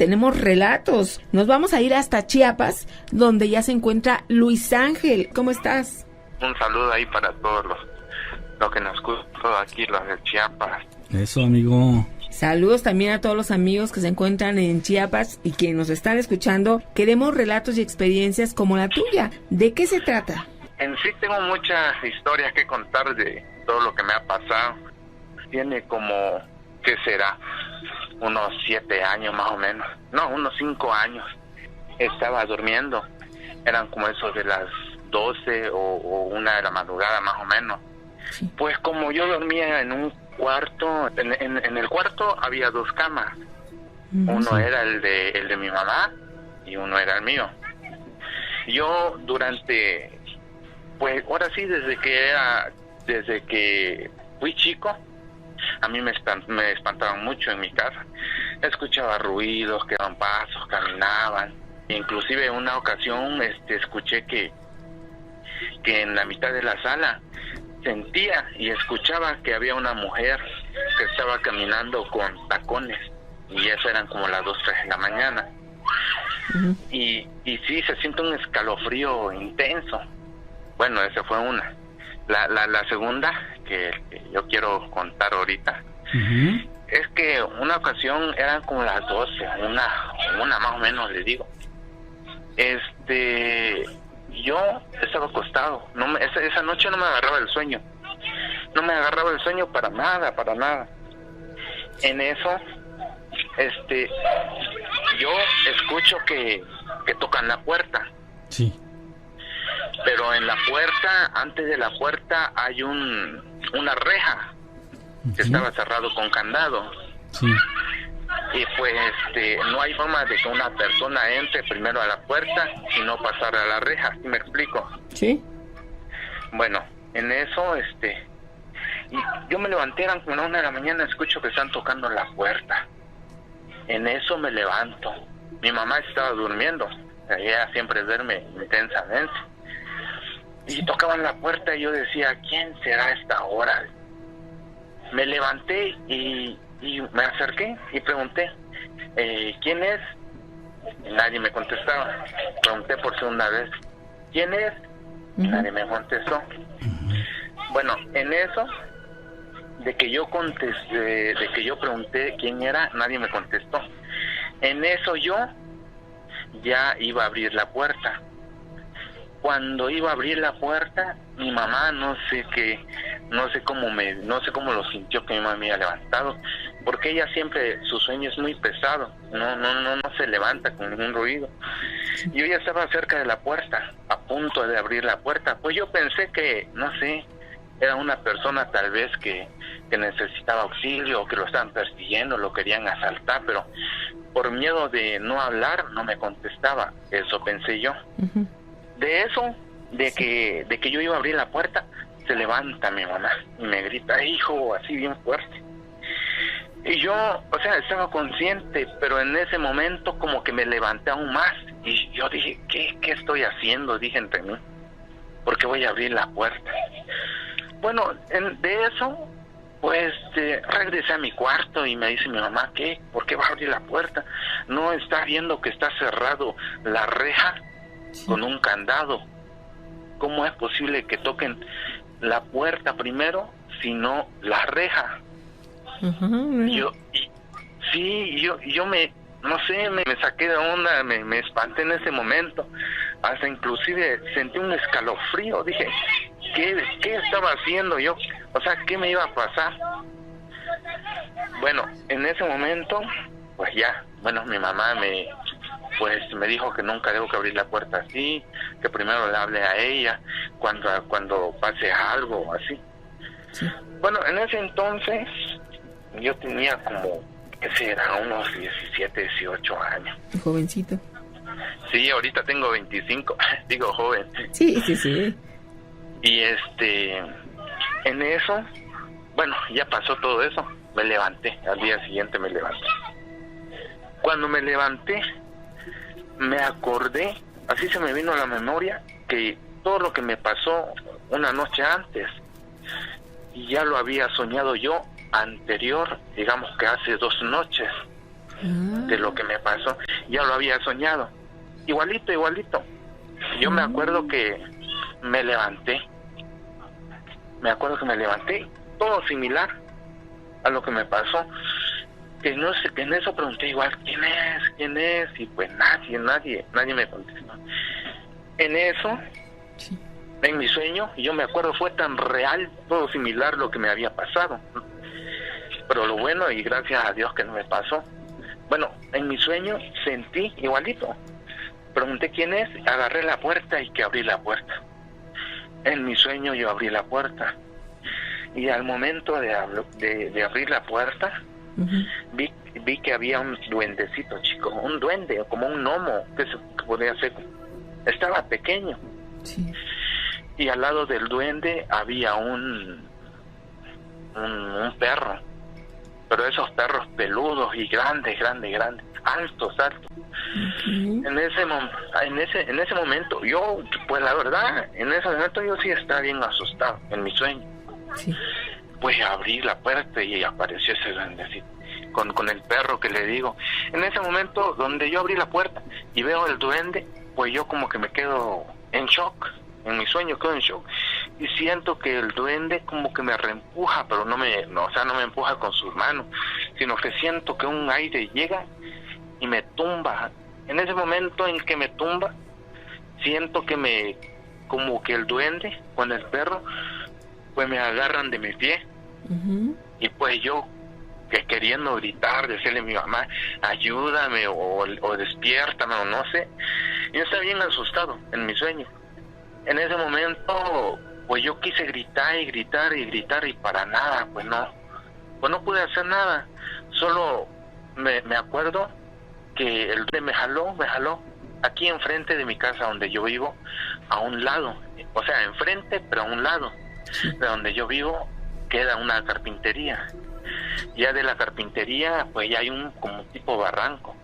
tenemos relatos. Nos vamos a ir hasta Chiapas, donde ya se encuentra Luis Ángel. ¿Cómo estás? Un saludo ahí para todos los que nos escuchan aquí, los de Chiapas. Eso, amigo. Saludos también a todos los amigos que se encuentran en Chiapas y que nos están escuchando. Queremos relatos y experiencias como la tuya. ¿De qué se trata? En sí tengo muchas historias que contar de todo lo que me ha pasado. Tiene como, ¿qué será? Unos 7 años más o menos. No, unos 5 años. Estaba durmiendo. Eran como esos de las 12 o 1 de la madrugada más o menos. Sí. Pues como yo dormía en un cuarto, en el cuarto había 2 camas. Uno era el de mi mamá y uno era el mío. Yo durante, pues ahora sí, desde que fui chico, a mí me espantaban mucho en mi casa. Escuchaba ruidos, que daban pasos, caminaban. Inclusive en una ocasión escuché que en la mitad de la sala sentía y escuchaba que había una mujer que estaba caminando con tacones, y eso eran como las 2, 3 de la mañana. Y sí, se siente un escalofrío intenso. Bueno, esa fue una. La segunda que yo quiero contar ahorita es que una ocasión eran como las 12, una más o menos, les digo. Yo estaba acostado. Esa noche no me agarraba el sueño. No me agarraba el sueño para nada. En eso, yo escucho que tocan la puerta. Sí. Pero en la puerta, antes de la puerta, hay una reja que estaba cerrado con candado. Sí. Y pues no hay forma de que una persona entre primero a la puerta y no pasar a la reja, ¿sí me explico? Sí. Bueno, en eso, y yo me levanté, eran como 1 de la mañana, escucho que están tocando la puerta. En eso me levanto. Mi mamá estaba durmiendo, ella siempre duerme intensamente. Y tocaban la puerta y yo decía, ¿quién será a esta hora? Me levanté y me acerqué y pregunté, ¿quién es? Y nadie me contestaba. Pregunté por segunda vez, ¿quién es? Y nadie me contestó. Bueno, en eso, de que yo pregunté quién era, nadie me contestó. En eso yo ya iba a abrir la puerta. Cuando iba a abrir la puerta, mi mamá no sé cómo lo sintió que mi mamá me había levantado, porque ella siempre, su sueño es muy pesado, no se levanta con ningún ruido. Yo ya estaba cerca de la puerta, a punto de abrir la puerta, pues yo pensé que, no sé, era una persona tal vez que necesitaba auxilio, o que lo estaban persiguiendo, lo querían asaltar, pero por miedo de no hablar, no me contestaba. Eso pensé yo. De eso, de que yo iba a abrir la puerta, se levanta mi mamá y me grita, hijo, así bien fuerte. Y yo, estaba consciente, pero en ese momento como que me levanté aún más. Y yo dije, ¿qué estoy haciendo? Dije entre mí, ¿por qué voy a abrir la puerta? Bueno, de eso, pues regresé a mi cuarto y me dice mi mamá, ¿qué? ¿Por qué vas a abrir la puerta? ¿No estás viendo que está cerrado la reja con un candado? ¿Cómo es posible que toquen la puerta primero, sino la reja? Yo me saqué de onda, me espanté en ese momento, hasta inclusive sentí un escalofrío. Dije, ¿qué estaba haciendo yo? ¿Qué me iba a pasar? Bueno, en ese momento, pues ya, mi mamá me dijo que nunca debo que abrir la puerta así, que primero le hable a ella cuando pase algo así. Sí. Bueno, en ese entonces yo tenía como, ¿qué será? Unos 17, 18 años. Jovencito. Sí, ahorita tengo 25, digo joven. Sí. Y en eso, ya pasó todo eso, me levanté, al día siguiente me levanté. Cuando me levanté, me acordé, así se me vino a la memoria, que todo lo que me pasó una noche antes, ya lo había soñado yo anterior, digamos que hace 2 noches. de lo que me pasó. Ya lo había soñado, igualito. Yo me acuerdo que me levanté, todo similar a lo que me pasó. Que no sé, que en eso pregunté igual, ¿quién es? Y pues nadie me contestó. En eso, sí, en mi sueño, y yo me acuerdo, fue tan real, todo similar lo que me había pasado. Pero lo bueno, y gracias a Dios que no me pasó. Bueno, en mi sueño sentí igualito. Pregunté quién es, agarré la puerta y que abrí la puerta. En mi sueño yo abrí la puerta. Y al momento de abrir la puerta, vi que había un duendecito chico, un duende, como un gnomo, que podía ser, estaba pequeño. Sí. Y al lado del duende había un perro, pero esos perros peludos y grandes, altos. En ese momento, yo, pues la verdad, en ese momento yo sí estaba bien asustado, en mi sueño. Sí. Pues abrí la puerta y apareció ese duendecito con el perro que le digo. En ese momento donde yo abrí la puerta y veo el duende, pues yo como que me quedo en shock. En mi sueño quedo en shock y siento que el duende como que me reempuja, pero no me empuja con sus manos, sino que siento que un aire llega y me tumba. En ese momento en que me tumba, siento que como que el duende con el perro pues me agarran de mi pie. Y pues yo que queriendo gritar, decirle a mi mamá, ayúdame o despiértame o no sé. Yo estaba bien asustado en mi sueño. En ese momento pues yo quise gritar y para nada, pues no pude hacer nada. Solo me acuerdo que el duende me jaló aquí enfrente de mi casa donde yo vivo, a un lado, o sea, enfrente pero a un lado de donde yo vivo queda una carpintería. Ya de la carpintería pues ya hay como tipo barranco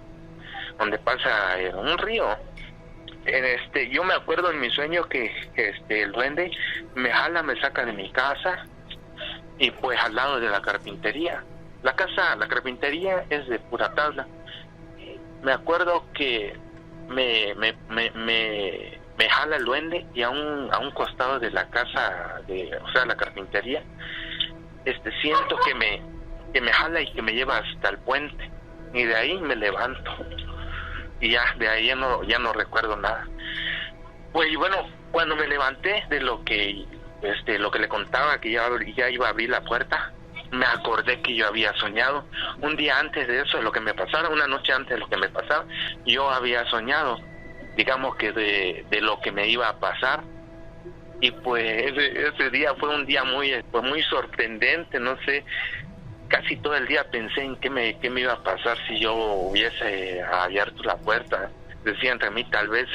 donde pasa un río. Yo me acuerdo en mi sueño que el duende me jala, me saca de mi casa y pues al lado de la carpintería. La carpintería es de pura tabla. Me acuerdo que me jala el duende y a un costado de la casa, la carpintería, siento que me jala y que me lleva hasta el puente y de ahí me levanto y ya de ahí ya no recuerdo nada. Pues bueno, cuando me levanté de lo que le contaba, que ya iba a abrir la puerta, me acordé que yo había soñado un día antes de eso, de lo que me pasara, una noche antes de lo que me pasaba, yo había soñado, digamos que de lo que me iba a pasar. Y pues ese día fue un día muy sorprendente, no sé, casi todo el día pensé en qué me iba a pasar si yo hubiese abierto la puerta. Decía entre mí, tal vez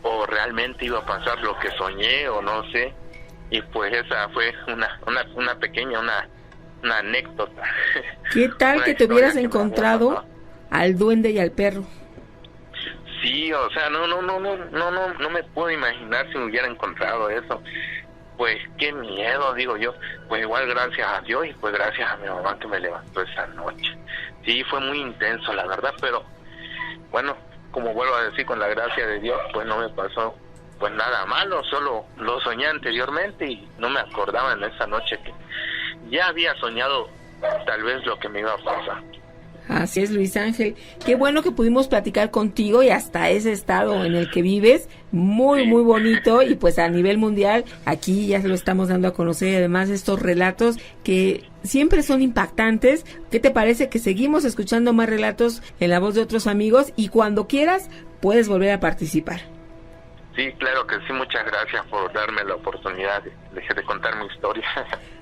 o realmente iba a pasar lo que soñé o no sé. Y pues esa fue una pequeña anécdota. ¿Qué tal que te hubieras encontrado al duende y al perro? Sí, o sea, no me puedo imaginar si me hubiera encontrado eso. Pues qué miedo, digo yo. Pues igual gracias a Dios y pues gracias a mi mamá que me levantó esa noche. Sí, fue muy intenso, la verdad, pero bueno, como vuelvo a decir, con la gracia de Dios, pues no me pasó pues nada malo, solo lo soñé anteriormente y no me acordaba en esa noche que ya había soñado tal vez lo que me iba a pasar. Así es, Luis Ángel. Qué bueno que pudimos platicar contigo y hasta ese estado en el que vives, muy bonito, y pues a nivel mundial, aquí ya se lo estamos dando a conocer, y además estos relatos que siempre son impactantes. ¿Qué te parece que seguimos escuchando más relatos en la voz de otros amigos y cuando quieras puedes volver a participar? Sí, claro que sí, muchas gracias por darme la oportunidad de contar mi historia.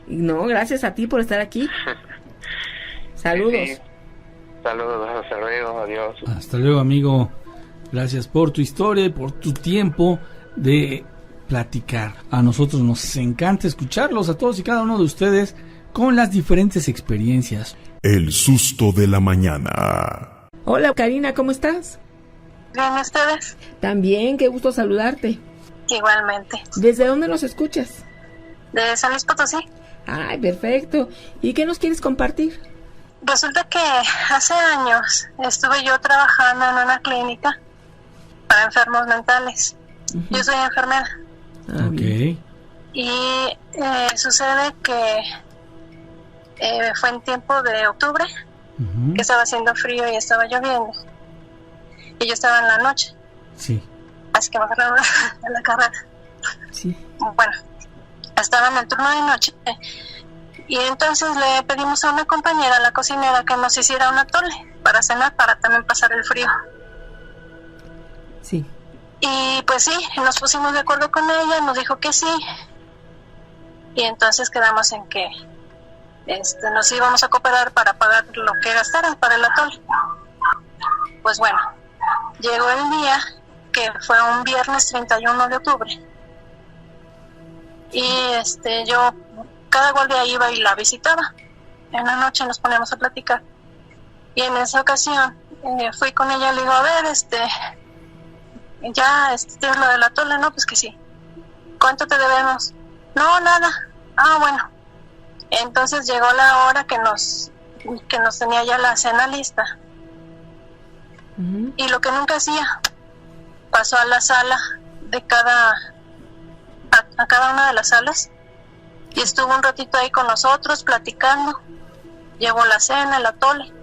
No, gracias a ti por estar aquí. Saludos. Sí. Saludos, hasta luego, adiós. Hasta luego, amigo. Gracias por tu historia y por tu tiempo de platicar. A nosotros nos encanta escucharlos, a todos y cada uno de ustedes, con las diferentes experiencias. El susto de la mañana. Hola, Karina, ¿cómo estás? Bien, ¿ustedes? También, qué gusto saludarte. Igualmente. ¿Desde dónde nos escuchas? De San Luis Potosí. Ay, perfecto. ¿Y qué nos quieres compartir? Resulta que hace años estuve yo trabajando en una clínica para enfermos mentales. Yo soy enfermera. Ok. Y sucede que fue en tiempo de octubre, que estaba haciendo frío y estaba lloviendo. Y yo estaba en la noche. Sí. Así que me agarraron en la carrera. Sí. Bueno, estaba en el turno de noche. Y entonces le pedimos a una compañera, la cocinera, que nos hiciera un atole para cenar, para también pasar el frío. Sí. Y pues sí, nos pusimos de acuerdo con ella, nos dijo que sí. Y entonces quedamos en que nos íbamos a cooperar para pagar lo que gastaran para el atole. Pues bueno, llegó el día, que fue un viernes 31 de octubre. Y yo cada guardia iba y la visitaba. En la noche nos poníamos a platicar. Y en esa ocasión fui con ella y le digo, a ver, ya tienes lo del atole, ¿no? Pues que sí. ¿Cuánto te debemos? No, nada. Ah, bueno. Entonces llegó la hora que nos tenía ya la cena lista. Y lo que nunca hacía, pasó a la sala de a cada una de las salas y estuvo un ratito ahí con nosotros platicando. Llevó la cena, el atole.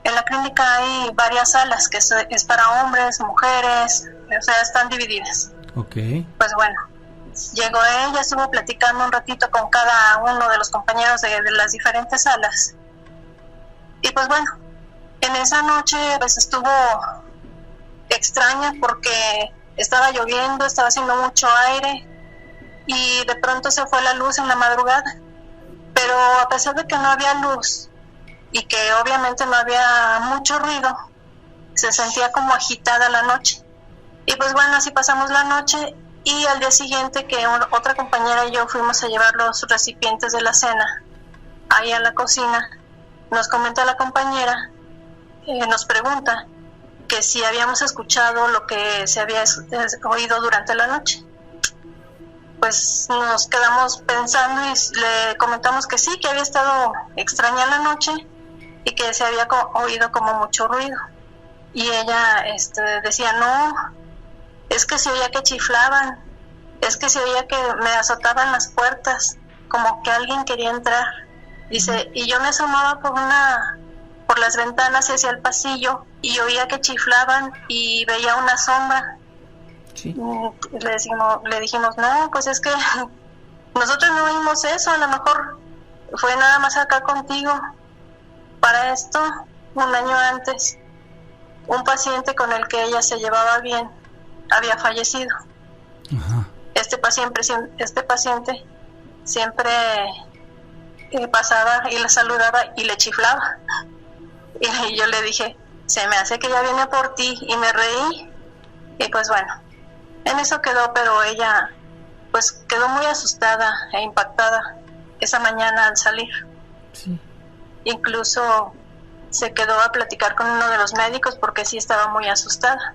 En la clínica hay varias salas que es para hombres, mujeres, o sea, están divididas. Ok. Pues bueno, llegó ella, estuvo platicando un ratito con cada uno de los compañeros de las diferentes salas. Y pues bueno, en esa noche pues estuvo extraña porque estaba lloviendo, estaba haciendo mucho aire y de pronto se fue la luz en la madrugada. Pero a pesar de que no había luz y que obviamente no había mucho ruido, se sentía como agitada la noche. Y pues bueno, así pasamos la noche y al día siguiente que otra compañera y yo fuimos a llevar los recipientes de la cena ahí a la cocina, nos comenta la compañera, nos pregunta que si habíamos escuchado lo que se había oído durante la noche. Pues nos quedamos pensando y le comentamos que sí, que había estado extraña la noche y que se había oído como mucho ruido. Y ella decía, no, es que se oía que chiflaban, es que se oía que me azotaban las puertas, como que alguien quería entrar. Dice, y yo me asomaba por las ventanas hacia el pasillo y oía que chiflaban y veía una sombra. Sí. Le dijimos, no, pues es que nosotros no oímos eso, a lo mejor fue nada más acá contigo. Para esto, un año antes, un paciente con el que ella se llevaba bien había fallecido. Ajá. Este paciente siempre pasaba y le saludaba y le chiflaba. Y yo le dije, se me hace que ella viene por ti, y me reí. Y pues bueno, en eso quedó, pero ella pues quedó muy asustada e impactada esa mañana al salir. Sí. Incluso se quedó a platicar con uno de los médicos porque sí estaba muy asustada.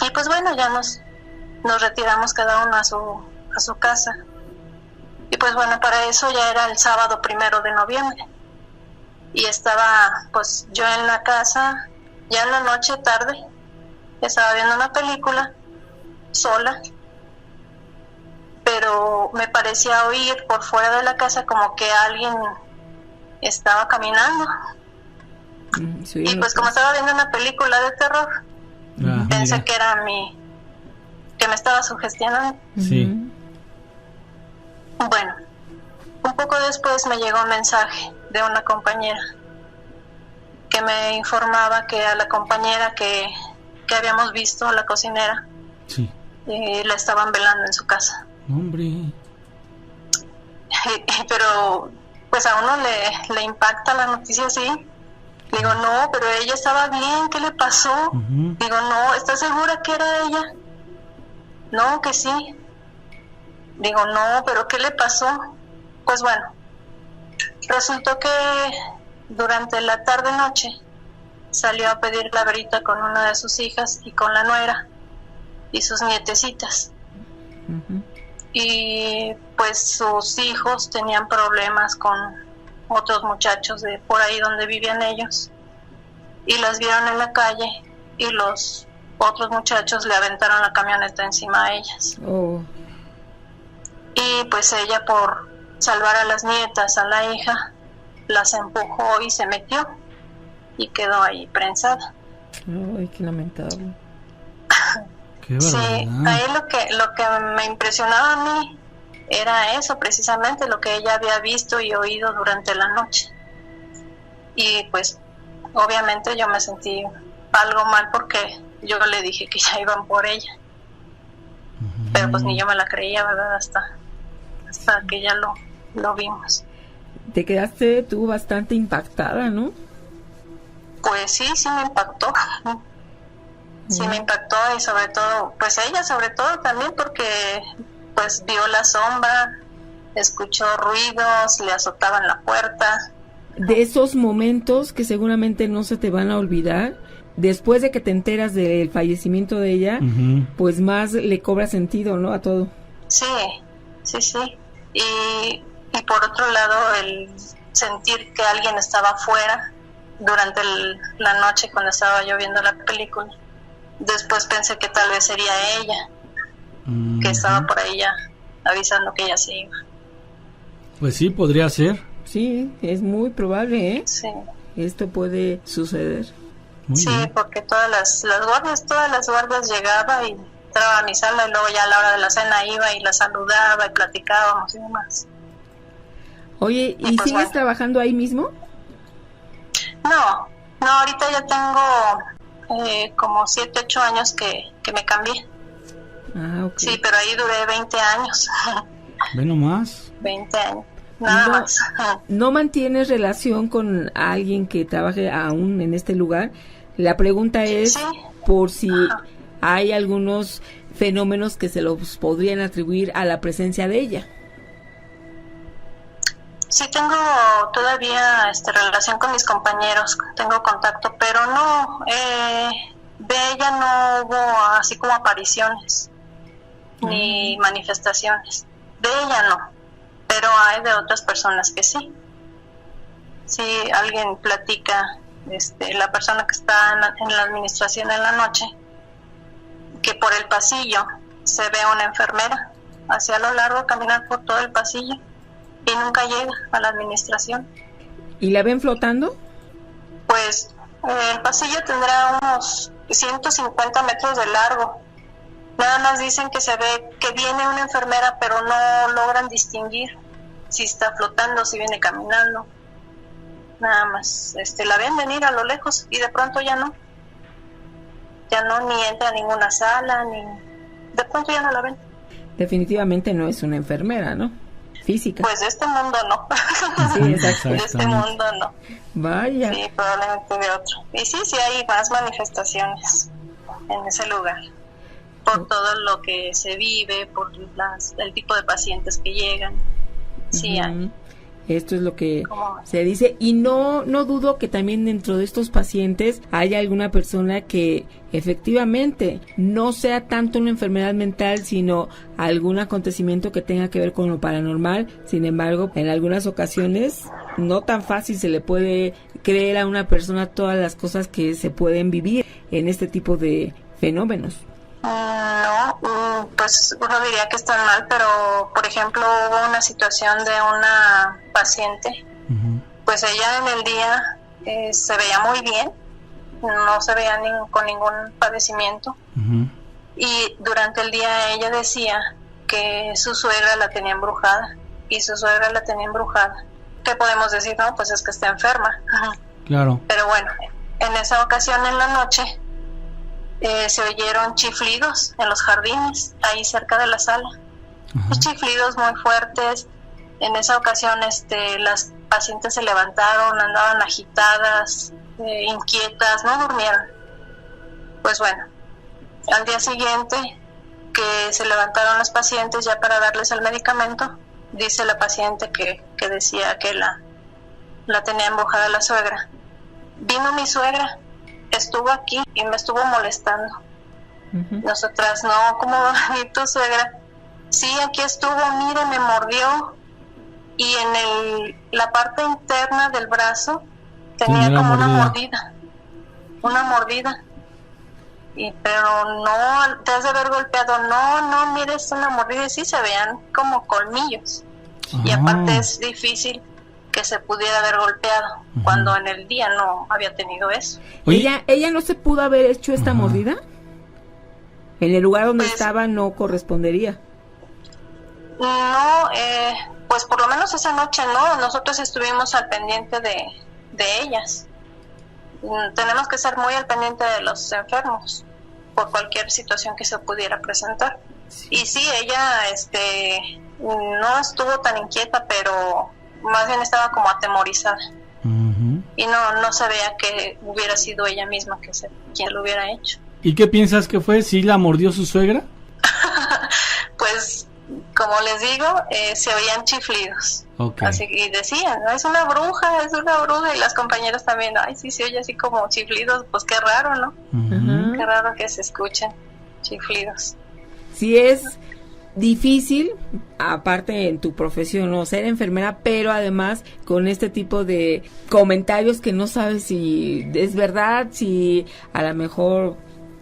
Y pues bueno, ya nos retiramos cada uno a su casa. Y pues bueno, para eso ya era el sábado 1 de noviembre. Y estaba pues yo en la casa, ya en la noche tarde, estaba viendo una película sola, pero me parecía oír por fuera de la casa como que alguien estaba caminando. Sí, y pues como estaba viendo una película de terror, pensé mira. que era que me estaba sugestionando. Sí. Bueno, un poco después me llegó un mensaje de una compañera que me informaba que a la compañera que habíamos visto, a la cocinera, Sí. la estaban velando en su casa. Hombre. Pero pues a uno le impacta la noticia así. Le digo, no, pero ella estaba bien, ¿qué le pasó? Ujú. Digo, no, ¿estás segura que era ella? No, que sí. Digo, no, pero ¿qué le pasó? Pues bueno, resultó que durante la tarde-noche salió a pedir la verita con una de sus hijas y con la nuera y sus nietecitas. Uh-huh. Y pues sus hijos tenían problemas con otros muchachos de por ahí donde vivían ellos, y las vieron en la calle y los otros muchachos le aventaron la camioneta encima a ellas. Y pues ella, por salvar a las nietas, a la hija, las empujó y se metió y quedó ahí prensada. Ay, qué lamentable. Qué Sí, barbaridad. ahí lo que me impresionaba a mí era eso, precisamente lo que ella había visto y oído durante la noche. Y pues obviamente yo me sentí algo mal porque yo le dije que ya iban por ella. Pero pues ni yo me la creía, ¿verdad? Hasta que ya lo vimos. Te quedaste tú bastante impactada, ¿no? Pues sí me impactó. Sí me impactó, y sobre todo, pues ella sobre todo también, porque pues vio la sombra, escuchó ruidos, le azotaban la puerta. De esos momentos que seguramente no se te van a olvidar, después de que te enteras del fallecimiento de ella, pues más le cobra sentido, ¿no? A todo. Sí. Y por otro lado, el sentir que alguien estaba afuera durante la noche cuando estaba yo viendo la película. Después pensé que tal vez sería ella, que estaba por ahí ya avisando que ella se iba. Pues sí, podría ser. Sí, es muy probable, ¿eh? Sí. Esto puede suceder. Muy bien. Porque todas las guardias llegaban y entraban a mi sala, y luego ya a la hora de la cena iba y la saludaba y platicábamos y demás. Oye, ¿y pues, sigues trabajando ahí mismo? No, ahorita ya tengo como 7, 8 años que me cambié. Ah, ok. Sí, pero ahí duré 20 años. Ve nomás. 20 años, nada más. ¿No mantienes relación con alguien que trabaje aún en este lugar? La pregunta es por si hay algunos fenómenos que se los podrían atribuir a la presencia de ella. Sí, tengo todavía relación con mis compañeros, tengo contacto, pero no, de ella no hubo así como apariciones ni manifestaciones. De ella no, pero hay de otras personas que sí. Si alguien platica, la persona que está en la administración en la noche, que por el pasillo se ve una enfermera hacia lo largo caminar por todo el pasillo y nunca llega a la administración. ¿Y la ven flotando? Pues el pasillo tendrá unos 150 metros de largo. Nada más dicen que se ve que viene una enfermera, pero no logran distinguir si está flotando, si viene caminando. Nada más la ven venir a lo lejos y de pronto ya no, ni entra a ninguna sala, ni de pronto ya no la ven. Definitivamente no es una enfermera, ¿no? Física. Pues de este mundo no. Sí, exacto. De este mundo no. Vaya. Sí, probablemente de otro. Y sí hay más manifestaciones en ese lugar, por todo lo que se vive, por el tipo de pacientes que llegan. Sí hay. Esto es lo que se dice, y no dudo que también dentro de estos pacientes haya alguna persona que efectivamente no sea tanto una enfermedad mental, sino algún acontecimiento que tenga que ver con lo paranormal. Sin embargo, en algunas ocasiones no tan fácil se le puede creer a una persona todas las cosas que se pueden vivir en este tipo de fenómenos. No, pues uno diría que están mal, pero por ejemplo hubo una situación de una paciente, pues ella en el día se veía muy bien, no se veía con ningún padecimiento, y durante el día ella decía que su suegra la tenía embrujada, y su suegra la tenía embrujada. ¿Qué podemos decir? No, pues es que está enferma. Claro. Pero bueno, en esa ocasión en la noche se oyeron chiflidos en los jardines, ahí cerca de la sala. Los chiflidos muy fuertes. En esa ocasión las pacientes se levantaron, andaban agitadas, inquietas, no durmieron. Pues bueno, al día siguiente que se levantaron las pacientes ya para darles el medicamento, dice la paciente que decía que la tenía embrujada la suegra. Vino mi suegra, estuvo aquí y me estuvo molestando. Nosotras, no, ¿cómo va a venir tu suegra? Sí, aquí estuvo, mire, me mordió y en la parte interna del brazo tenía Tenía como mordida. una mordida. Pero no, te has de haber golpeado, no, mira, es una mordida, y sí se veían como colmillos. Y aparte es difícil que se pudiera haber golpeado cuando en el día no había tenido eso. Oye, ¿Ella no se pudo haber hecho esta mordida? ¿En el lugar donde Pues- estaba no correspondería? No, pues por lo menos esa noche no, nosotros estuvimos al pendiente de ellas. Tenemos que estar muy al pendiente de los enfermos por cualquier situación que se pudiera presentar. Y sí, ella no estuvo tan inquieta, pero más bien estaba como atemorizada. Y no se veía que hubiera sido ella misma quien lo hubiera hecho. ¿y qué piensas que fue? ¿Sí la mordió su suegra? Pues, como les digo, se oían chiflidos. Ok. Así que decían, ¿no? Es una bruja, y las compañeras también, ay, sí, se oye así como chiflidos, pues qué raro, ¿no? Ujú. Qué raro que se escuchen chiflidos. Sí es difícil, aparte en tu profesión, ¿no? Ser enfermera, pero además con este tipo de comentarios que no sabes si es verdad, si a lo mejor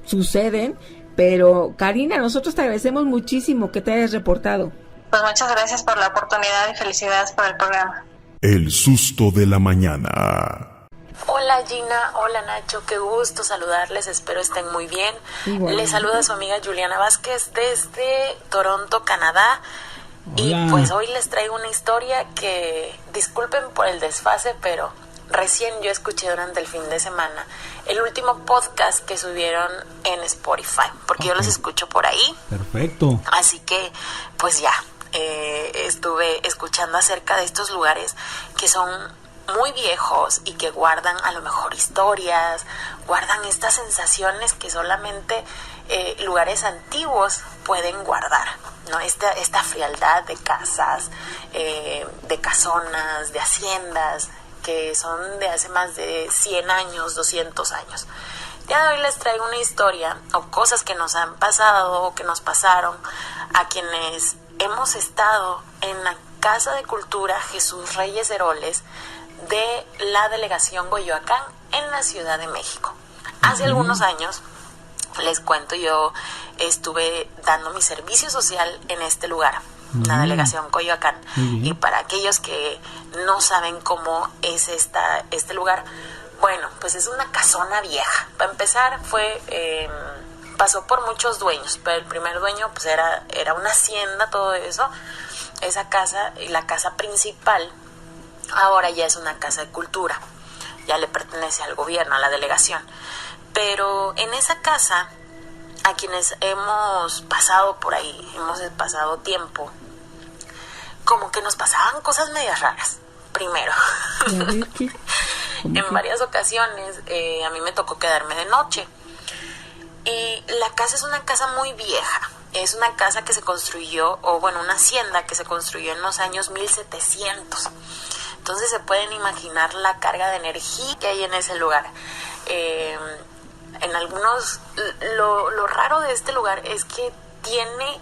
suceden. Pero Karina, nosotros te agradecemos muchísimo que te hayas reportado. Pues muchas gracias por la oportunidad y felicidades por el programa. El susto de la mañana. Hola Gina, hola Nacho, qué gusto saludarles, espero estén muy bien. Igual. Les saluda su amiga Juliana Vázquez desde Toronto, Canadá. Hola. Y pues hoy les traigo una historia que, disculpen por el desfase, pero recién yo escuché durante el fin de semana el último podcast que subieron en Spotify, porque yo los escucho por ahí. Perfecto. Así que, pues ya, estuve escuchando acerca de estos lugares que son muy viejos y que guardan a lo mejor historias, guardan estas sensaciones que solamente lugares antiguos pueden guardar, ¿no? Esta frialdad de casas, de casonas, de haciendas, que son de hace más de 100 años, 200 años. El día de hoy les traigo una historia o cosas que nos han pasado o que nos pasaron a quienes hemos estado en la Casa de Cultura Jesús Reyes Heroles de la delegación Coyoacán en la Ciudad de México. Hace algunos años, les cuento, yo estuve dando mi servicio social en este lugar, la delegación Coyoacán. Y para aquellos que no saben cómo es este lugar, bueno, pues es una casona vieja. Para empezar, pasó por muchos dueños, pero el primer dueño pues era una hacienda, todo eso. Esa casa, y la casa principal, ahora ya es una casa de cultura, ya le pertenece al gobierno, a la delegación. Pero en esa casa, a quienes hemos pasado por ahí, hemos pasado tiempo, como que nos pasaban cosas medias raras. Primero, en varias ocasiones a mí me tocó quedarme de noche. Y la casa es una casa muy vieja. Es una casa que se construyó, o bueno, una hacienda que se construyó en los años 1700. Entonces se pueden imaginar la carga de energía que hay en ese lugar. En algunos, lo raro de este lugar es que tiene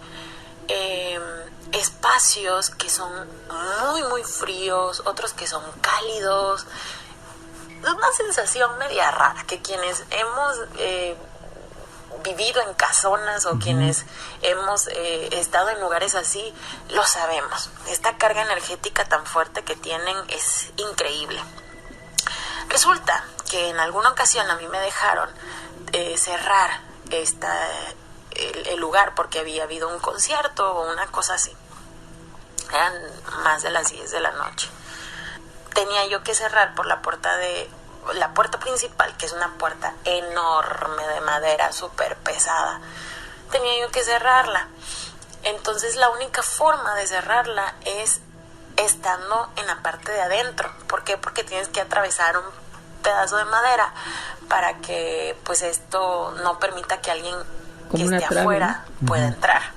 espacios que son muy muy fríos, otros que son cálidos. Es una sensación media rara que quienes hemos vivido en casonas o quienes hemos estado en lugares así, lo sabemos. Esta carga energética tan fuerte que tienen es increíble. Resulta que en alguna ocasión a mí me dejaron cerrar el lugar porque había habido un concierto o una cosa así. Eran más de las 10 de la noche. Tenía yo que cerrar por la puerta principal, que es una puerta enorme de madera, súper pesada. Tenía yo que cerrarla. Entonces la única forma de cerrarla es estando en la parte de adentro. ¿Por qué? Porque tienes que atravesar un pedazo de madera para que pues esto no permita que alguien que esté afuera pueda entrar.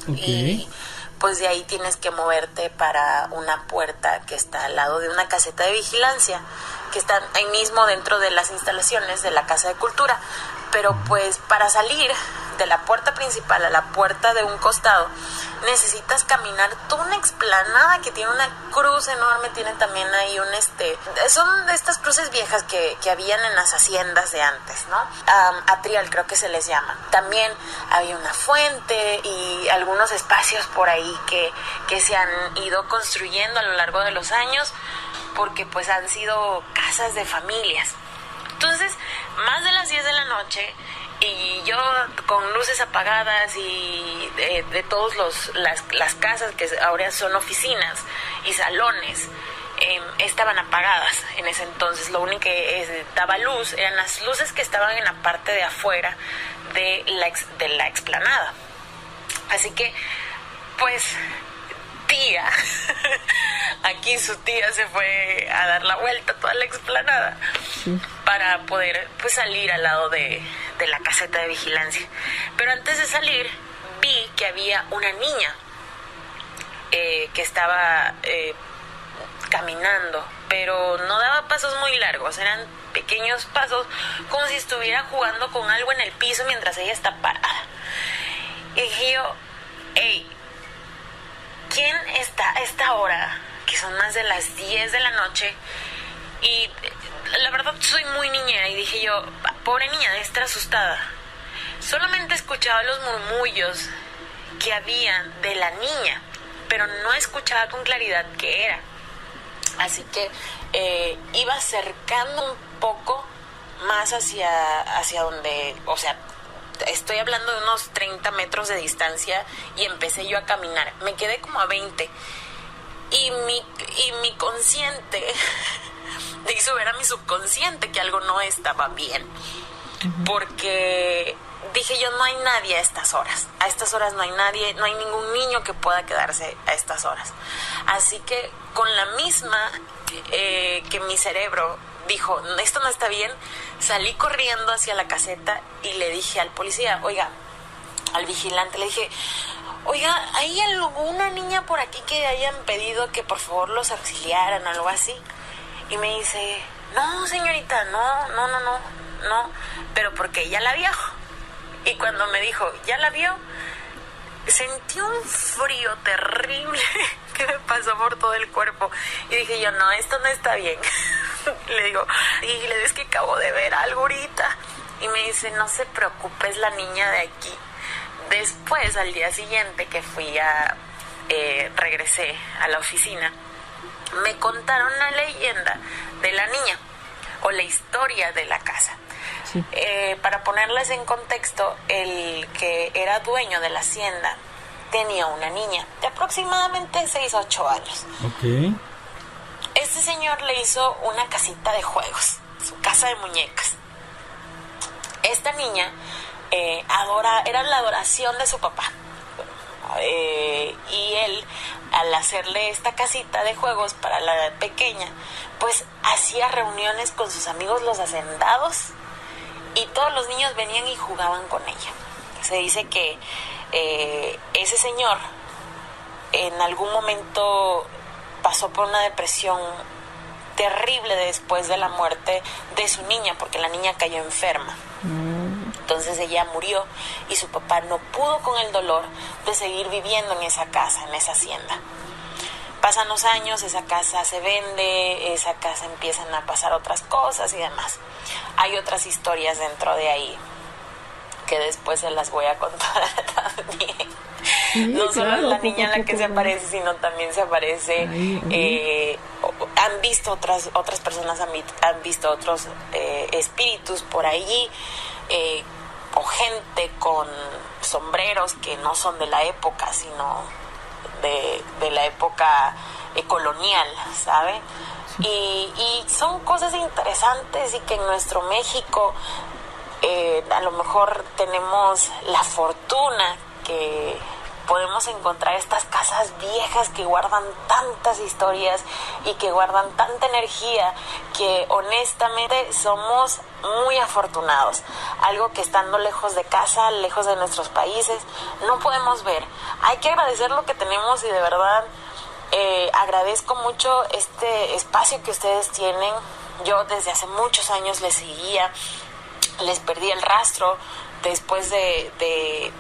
Y pues de ahí tienes que moverte para una puerta que está al lado de una caseta de vigilancia que está ahí mismo dentro de las instalaciones de la Casa de Cultura. Pero pues para salir de la puerta principal a la puerta de un costado, necesitas caminar toda una explanada que tiene una cruz enorme. Tienen también ahí son de estas cruces viejas que habían en las haciendas de antes, ¿no? Atrial creo que se les llama. También había una fuente y algunos espacios por ahí que se han ido construyendo a lo largo de los años, porque pues han sido casas de familias. Entonces, más de las 10 de la noche, y yo con luces apagadas y de todas las casas que ahora son oficinas y salones, estaban apagadas en ese entonces. Lo único que daba luz eran las luces que estaban en la parte de afuera de la explanada. Así que, pues, tía, aquí su tía se fue a dar la vuelta a toda la explanada para poder pues salir al lado de la caseta de vigilancia. Pero antes de salir vi que había una niña que estaba caminando, pero no daba pasos muy largos, eran pequeños pasos, como si estuviera jugando con algo en el piso mientras ella está parada. Y dije yo, hey, ¿quién está a esta hora, que son más de las 10 de la noche? Y la verdad soy muy niñera y dije yo, pobre niña, debe estar asustada. Solamente escuchaba los murmullos que habían de la niña, pero no escuchaba con claridad qué era. Así que iba acercando un poco más hacia donde, o sea, estoy hablando de unos 30 metros de distancia, y empecé yo a caminar. Me quedé como a 20 y mi consciente le hizo ver a mi subconsciente que algo no estaba bien, porque dije yo, no hay nadie a estas horas no hay nadie, no hay ningún niño que pueda quedarse a estas horas. Así que con la misma que mi cerebro dijo, esto no está bien, salí corriendo hacia la caseta y le dije al policía, oiga, al vigilante, le dije, oiga, ¿hay alguna niña por aquí que hayan pedido que por favor los auxiliaran, algo así? Y me dice, no señorita, no, pero porque ella la vio. Y cuando me dijo, ¿ya la vio? Sentí un frío terrible que me pasó por todo el cuerpo. Y dije yo, no, esto no está bien. Le digo, es que acabo de ver algo ahorita. Y me dice, no se preocupe, es la niña de aquí. Después, al día siguiente que regresé a la oficina, me contaron la leyenda de la niña, o la historia de la casa. Sí. Para ponerles en contexto, el que era dueño de la hacienda tenía una niña de aproximadamente 6 o 8 años. Okay. Este señor le hizo una casita de juegos, su casa de muñecas. Esta niña era la adoración de su papá. Y él, al hacerle esta casita de juegos para la pequeña, pues hacía reuniones con sus amigos los hacendados, y todos los niños venían y jugaban con ella. Se dice que ese señor en algún momento pasó por una depresión terrible después de la muerte de su niña, porque la niña cayó enferma. Entonces ella murió y su papá no pudo con el dolor de seguir viviendo en esa casa, en esa hacienda. Pasan los años, esa casa se vende, esa casa empiezan a pasar otras cosas y demás. Hay otras historias dentro de ahí que después se las voy a contar también. Sí, no solo es la niña en la que se aparece, sino también se aparece. Han visto otras personas, han visto otros espíritus por allí, o gente con sombreros que no son de la época, sino de la época colonial, ¿sabe? Sí. Y son cosas interesantes, y que en nuestro México a lo mejor tenemos la fortuna que podemos encontrar estas casas viejas que guardan tantas historias y que guardan tanta energía, que honestamente somos muy afortunados. Algo que estando lejos de casa, lejos de nuestros países, no podemos ver. Hay que agradecer lo que tenemos, y de verdad agradezco mucho este espacio que ustedes tienen. Yo desde hace muchos años les seguía les perdí el rastro después de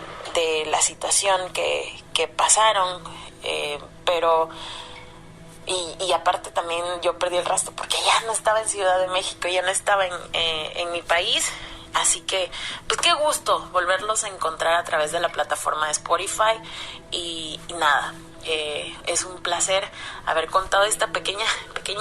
la situación que pasaron, pero y aparte también yo perdí el rastro porque ya no estaba en Ciudad de México, ya no estaba en mi país. Así que, pues qué gusto volverlos a encontrar a través de la plataforma de Spotify y nada, es un placer haber contado esta pequeña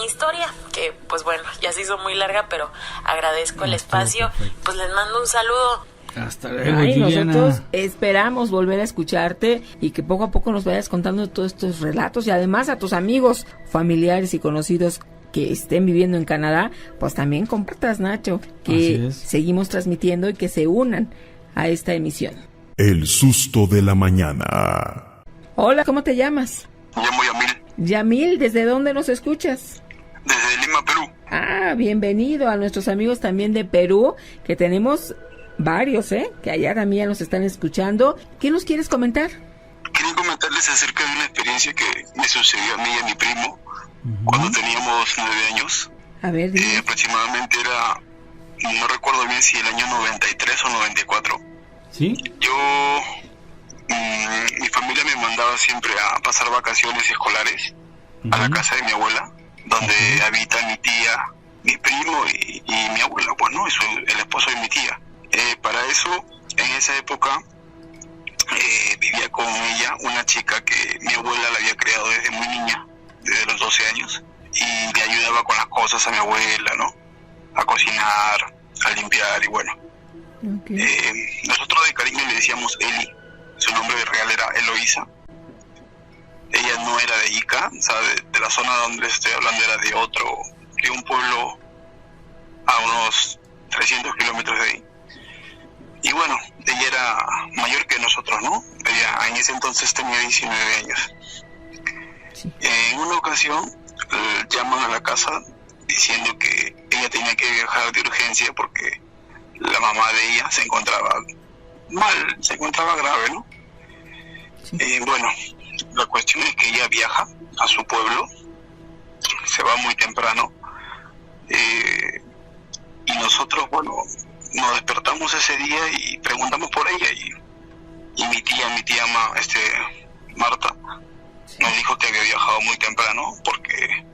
historia que, pues bueno, ya se hizo muy larga, pero agradezco el espacio. Pues les mando un saludo. Hasta luego, Ay, Juliana. nosotros esperamos volver a escucharte y que poco a poco nos vayas contando todos estos relatos y además a tus amigos, familiares y conocidos que estén viviendo en Canadá, pues también compartas, Nacho, que seguimos transmitiendo y que se unan a esta emisión. El susto de la mañana. Hola, ¿cómo te llamas? Me llamo Yamil, Yamil, ¿desde dónde nos escuchas? desde Lima, Perú. Ah, bienvenido a nuestros amigos también de Perú, que tenemos varios, que allá también nos están escuchando. ¿Qué nos quieres comentar? Quería comentarles acerca de una experiencia que me sucedió a mí y a mi primo cuando teníamos 9 años. A ver, dime. Aproximadamente era, no recuerdo bien si el año 93 o 94. ¿Sí? Yo, mi familia me mandaba siempre a pasar vacaciones escolares a la casa de mi abuela, donde habita mi tía, mi primo y mi abuela, pues, ¿no? Es el esposo de mi tía. Para eso, en esa época, vivía con ella una chica que mi abuela la había creado desde muy niña, desde los 12 años, y le ayudaba con las cosas a mi abuela, ¿no? A cocinar, a limpiar, y bueno. Nosotros de cariño le decíamos Eli, su nombre real era Eloísa. Ella no era de Ica, o sea, de la zona donde estoy hablando era de un pueblo a unos 300 kilómetros de ahí. Y bueno, ella era mayor que nosotros, ¿no? Ella en ese entonces tenía 19 años. Sí. En una ocasión llaman a la casa diciendo que ella tenía que viajar de urgencia porque la mamá de ella se encontraba mal, se encontraba grave, ¿no? Sí. Bueno, la cuestión es que ella viaja a su pueblo, se va muy temprano, y nosotros, bueno, nos despertamos ese día y preguntamos por ella y mi tía Marta nos dijo que había viajado muy temprano porque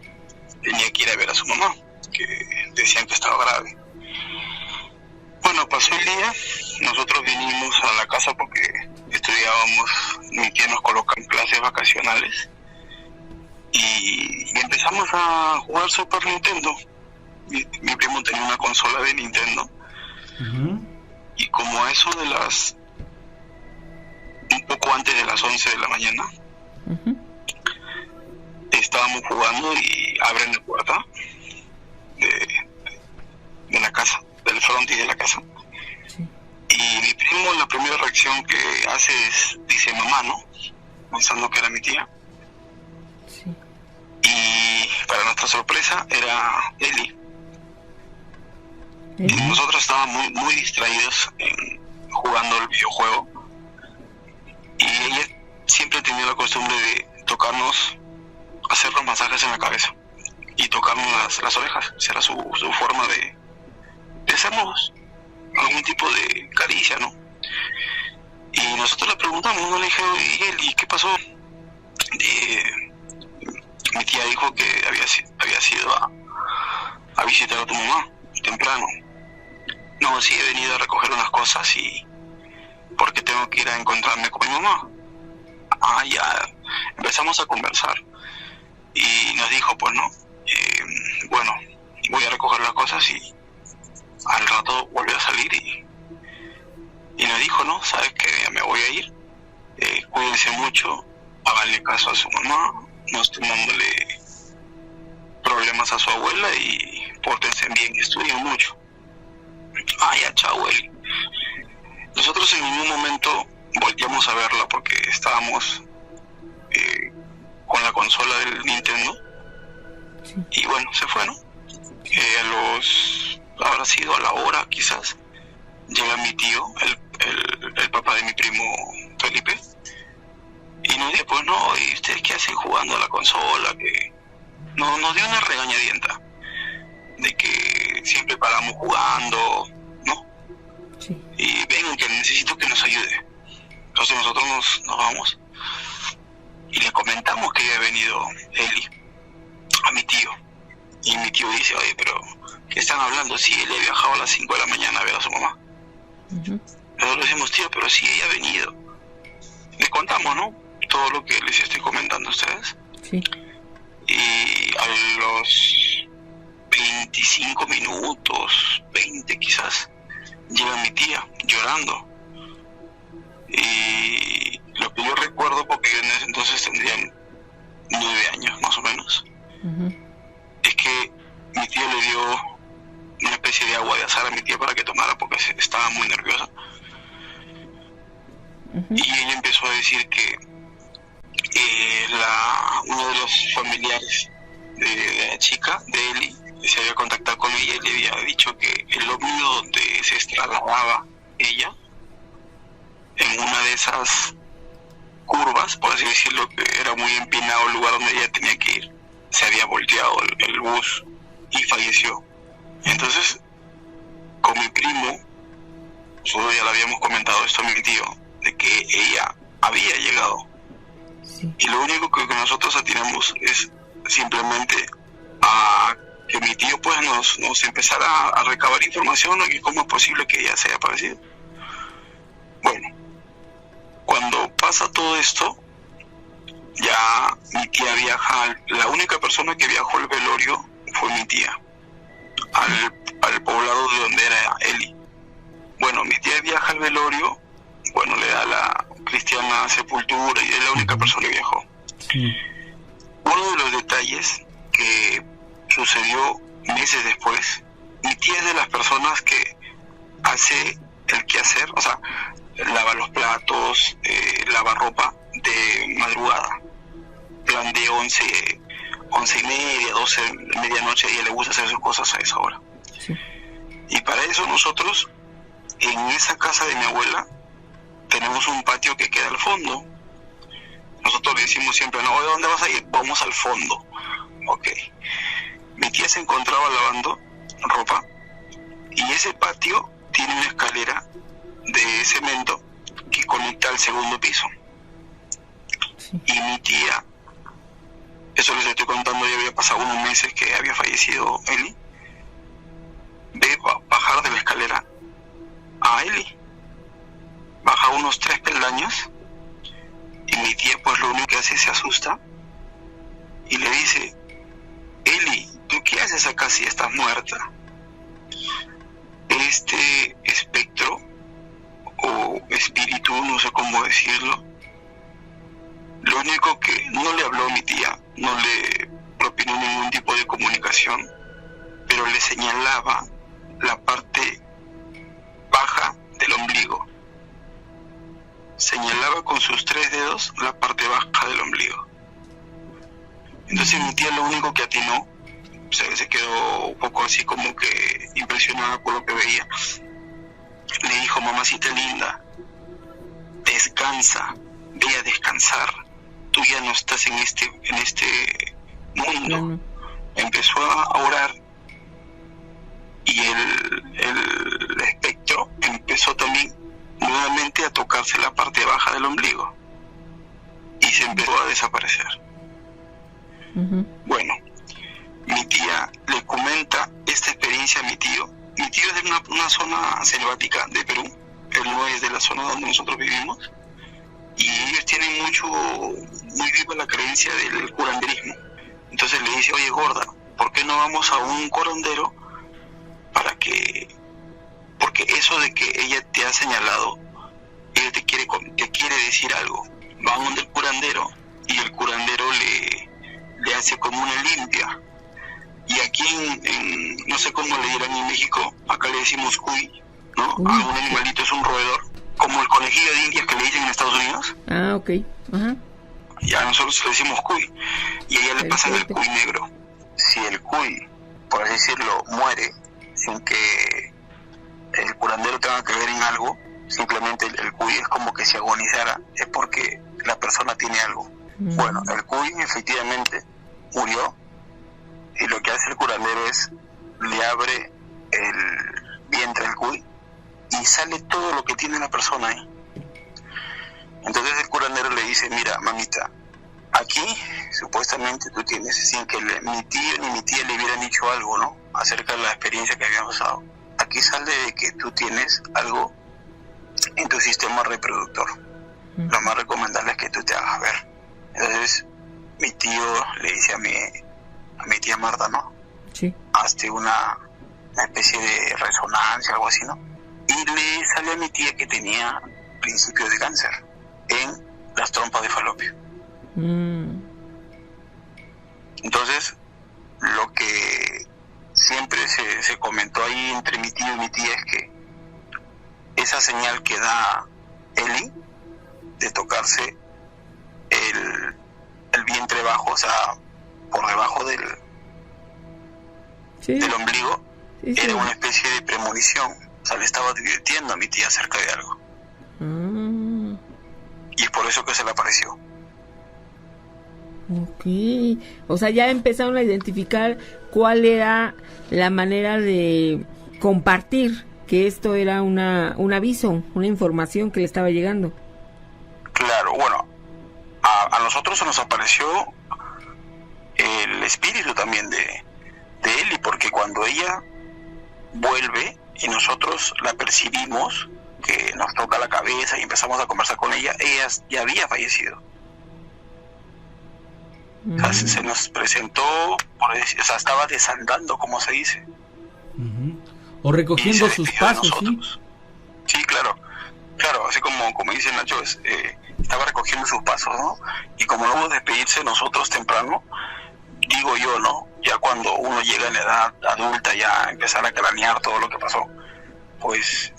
tenía que ir a ver a su mamá, que decían que estaba grave. Bueno, pasó el día, nosotros vinimos a la casa porque estudiábamos, mi tía nos coloca en clases vacacionales y empezamos a jugar Super Nintendo. Mi primo tenía una consola de Nintendo. Y como a eso de un poco antes de las 11 de la mañana, estábamos jugando y abren la puerta de la casa, del frontis de la casa. Y mi primo, la primera reacción que hace es, dice mamá, ¿no? Pensando que era mi tía. Y para nuestra sorpresa era Eli. Y nosotros estábamos muy distraídos jugando el videojuego y ella siempre tenía la costumbre de tocarnos, hacernos masajes en la cabeza y tocarnos las orejas. Esa era su forma de hacernos algún tipo de caricia, ¿no? Y nosotros le preguntamos, ¿no? Le dije, ¿y qué pasó? Mi tía dijo que había sido a visitar a tu mamá temprano. No, sí, he venido a recoger unas cosas y porque tengo que ir a encontrarme con mi mamá. Ya empezamos a conversar y nos dijo, pues no, bueno, voy a recoger las cosas y al rato volvió a salir y nos dijo, no, sabes que ya me voy a ir, cuídense mucho, háganle caso a su mamá, no estén dándole problemas a su abuela y pórtense bien, estudien mucho. Ya, chao, Eli. Nosotros en ningún momento volteamos a verla porque estábamos con la consola del Nintendo. Y bueno, se fue, ¿no? Habrá sido a la hora quizás, llega mi tío, el papá de mi primo Felipe, y nos dice, pues no, ¿y ustedes qué hacen jugando a la consola? Que nos dio una regañadienta de que siempre paramos jugando, ¿no? Sí. y ven que necesito que nos ayude. Entonces nosotros nos vamos y le comentamos que había venido Eli a mi tío, y mi tío dice, oye, pero ¿qué están hablando? Si él ha viajado a las 5 de la mañana a ver a su mamá. Nosotros le decimos, tío, pero si ella ha venido. Le contamos, ¿no? Todo lo que les estoy comentando a ustedes. Sí. Y a los 25 minutos, 20 quizás, llega mi tía llorando. Y lo que yo recuerdo, porque yo en ese entonces tendría 9 años más o menos, es que mi tía le dio una especie de agua de azahar a mi tía para que tomara porque estaba muy nerviosa. Y ella empezó a decir que uno de los familiares de la chica, de Eli, se había contactado con ella y le había dicho que el ómnibus donde se trasladaba ella, en una de esas curvas, por así decirlo, que era muy empinado el lugar donde ella tenía que ir, se había volteado el bus y falleció. Entonces, con mi primo, nosotros ya le habíamos comentado esto a mi tío, de que ella había llegado. Sí. Y lo único que nosotros atinamos es simplemente a que mi tío pues nos empezara a recabar información de que cómo es posible que ella se haya aparecido. Bueno, cuando pasa todo esto, ya mi tía viaja, la única persona que viajó al velorio fue mi tía, al poblado de donde era Eli. Bueno, mi tía viaja al velorio, bueno, le da la cristiana sepultura y es la única persona que viajó. Sí. Uno de los detalles que sucedió meses después, mi tía es de las personas que hace el quehacer, o sea, lava los platos, lava ropa de madrugada, plan de 11 y media, 12, medianoche, a ella le gusta hacer sus cosas a esa hora. Sí. Y para eso nosotros, en esa casa de mi abuela, tenemos un patio que queda al fondo. Nosotros le decimos siempre, no, ¿de dónde vas a ir? Vamos al fondo. Ok. Mi tía se encontraba lavando ropa y ese patio tiene una escalera de cemento que conecta al segundo piso. Sí. Y mi tía, eso les estoy contando, ya había pasado unos meses que había fallecido Eli, ve bajar de la escalera a Eli, baja unos 3 peldaños y mi tía pues lo único que hace es se asusta y le dice, Eli, ¿tú qué haces acá si estás muerta? Este espectro o espíritu, no sé cómo decirlo, lo único que no le habló a mi tía, no le propinó ningún tipo de comunicación, pero le señalaba la parte baja del ombligo. Señalaba con sus 3 dedos la parte baja del ombligo. Entonces mi tía lo único que atinó, se quedó un poco así como que impresionada por lo que veía. Le dijo, mamacita linda, descansa, ve a descansar, tú ya no estás en este mundo. Empezó a orar y el espectro empezó también nuevamente a tocarse la parte baja del ombligo y se empezó a desaparecer. Bueno, mi tía le comenta esta experiencia a mi tío. Mi tío es de una zona selvática de Perú, él no es de la zona donde nosotros vivimos, y ellos tienen muy viva la creencia del curanderismo. Entonces le dice, oye gorda, ¿por qué no vamos a un curandero porque eso de que ella te ha señalado, ella te quiere decir algo? Van donde el curandero y el curandero le hace como una limpia. Y aquí no sé cómo le dirán en México, acá le decimos cuy, ¿no? A un animalito es un roedor, como el conejillo de Indias que le dicen en Estados Unidos. Ah, ok. Ajá. Ya nosotros le decimos cuy, y a ella le pasan el cuy negro. Si el cuy, por así decirlo, muere sin que el curandero tenga que ver en algo, simplemente el cuy es como que si agonizara, es porque la persona tiene algo. Bueno, el cuy efectivamente murió, y lo que hace el curandero es le abre el vientre al cuy y sale todo lo que tiene la persona ahí. Entonces el curandero le dice, mira, mamita, aquí supuestamente tú tienes, sin que mi tío ni mi tía le hubieran dicho algo, ¿no?, acerca de la experiencia que habían pasado. Aquí sale de que tú tienes algo en tu sistema reproductor. Lo más recomendable es que tú te hagas ver. Entonces mi tío le dice a mi tía Marta, ¿no?, Sí. hazte una especie de resonancia, algo así, ¿no? Y le sale a mi tía que tenía principios de cáncer en las trompas de falopio. Entonces, lo que siempre se comentó ahí entre mi tío y mi tía es que esa señal que da Eli de tocarse el vientre bajo, o sea, por debajo del ombligo, era una especie de premonición. O sea, le estaba advirtiendo a mi tía acerca de algo. Y es por eso que se le apareció. Ok. O sea, ya empezaron a identificar cuál era la manera de compartir que esto era un aviso, una información que le estaba llegando. Claro, bueno, a nosotros se nos apareció el espíritu también de Eli, porque cuando ella vuelve y nosotros la percibimos, que nos toca la cabeza y empezamos a conversar con ella ya había fallecido. O sea, se nos presentó, o sea, estaba desandando, como se dice. O recogiendo sus pasos, ¿sí? Sí, claro, así como dice Nacho, estaba recogiendo sus pasos, ¿no? Y como no hubo despedirse nosotros temprano, digo yo, ¿no?, ya cuando uno llega en la edad adulta, ya empezar a cranear todo lo que pasó, pues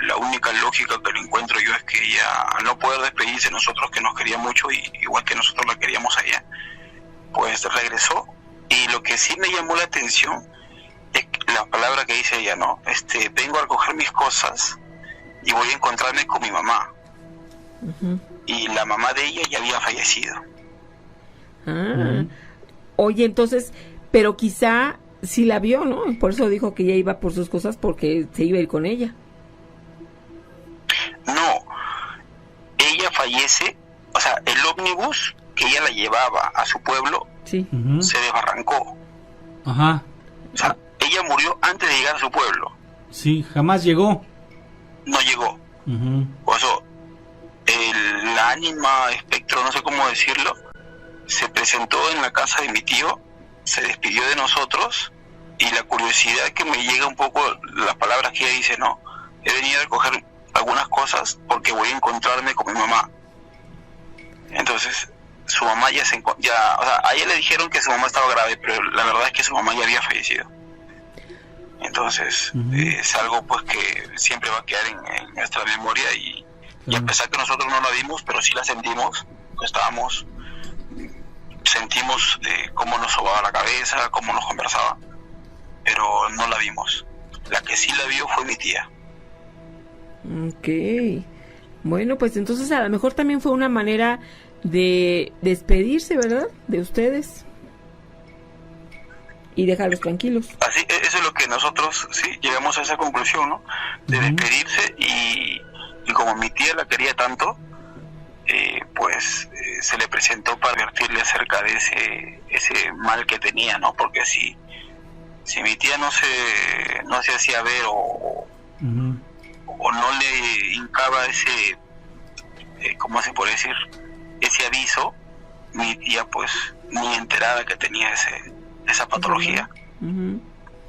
la única lógica que le encuentro yo es que ella, al no poder despedirse de nosotros, que nos quería mucho, y igual que nosotros la queríamos a ella, pues regresó. Y lo que sí me llamó la atención es la palabra que dice ella, ¿no? Vengo a recoger mis cosas y voy a encontrarme con mi mamá. Y la mamá de ella ya había fallecido. Oye, entonces, pero quizá sí la vio, ¿no? Por eso dijo que ella iba por sus cosas, porque se iba a ir con ella. No, ella fallece, o sea, el ómnibus que ella la llevaba a su pueblo se desbarrancó. Ajá. O sea, ella murió antes de llegar a su pueblo. Sí, jamás llegó. No llegó. Por eso, el ánima, espectro, no sé cómo decirlo, se presentó en la casa de mi tío, se despidió de nosotros, y la curiosidad que me llega un poco, las palabras que ella dice, no, he venido a recoger algunas cosas porque voy a encontrarme con mi mamá. Entonces, su mamá o sea, a ella le dijeron que su mamá estaba grave, pero la verdad es que su mamá ya había fallecido. Entonces, es algo pues que siempre va a quedar en nuestra memoria, y a pesar que nosotros no la vimos, pero sí la sentimos, sentimos cómo nos sobaba la cabeza, cómo nos conversaba, pero no la vimos. La que sí la vio fue mi tía. Ok. Bueno, pues entonces a lo mejor también fue una manera de despedirse, ¿verdad?, de ustedes y dejarlos tranquilos. Así, eso es lo que nosotros llegamos a esa conclusión, ¿no? De despedirse, y como mi tía la quería tanto, pues se le presentó para advertirle acerca de ese mal que tenía, ¿no? Porque si mi tía no se hacía ver o no le hincaba ese, ¿cómo se puede decir?, ese aviso, mi tía pues ni enterada que tenía esa patología.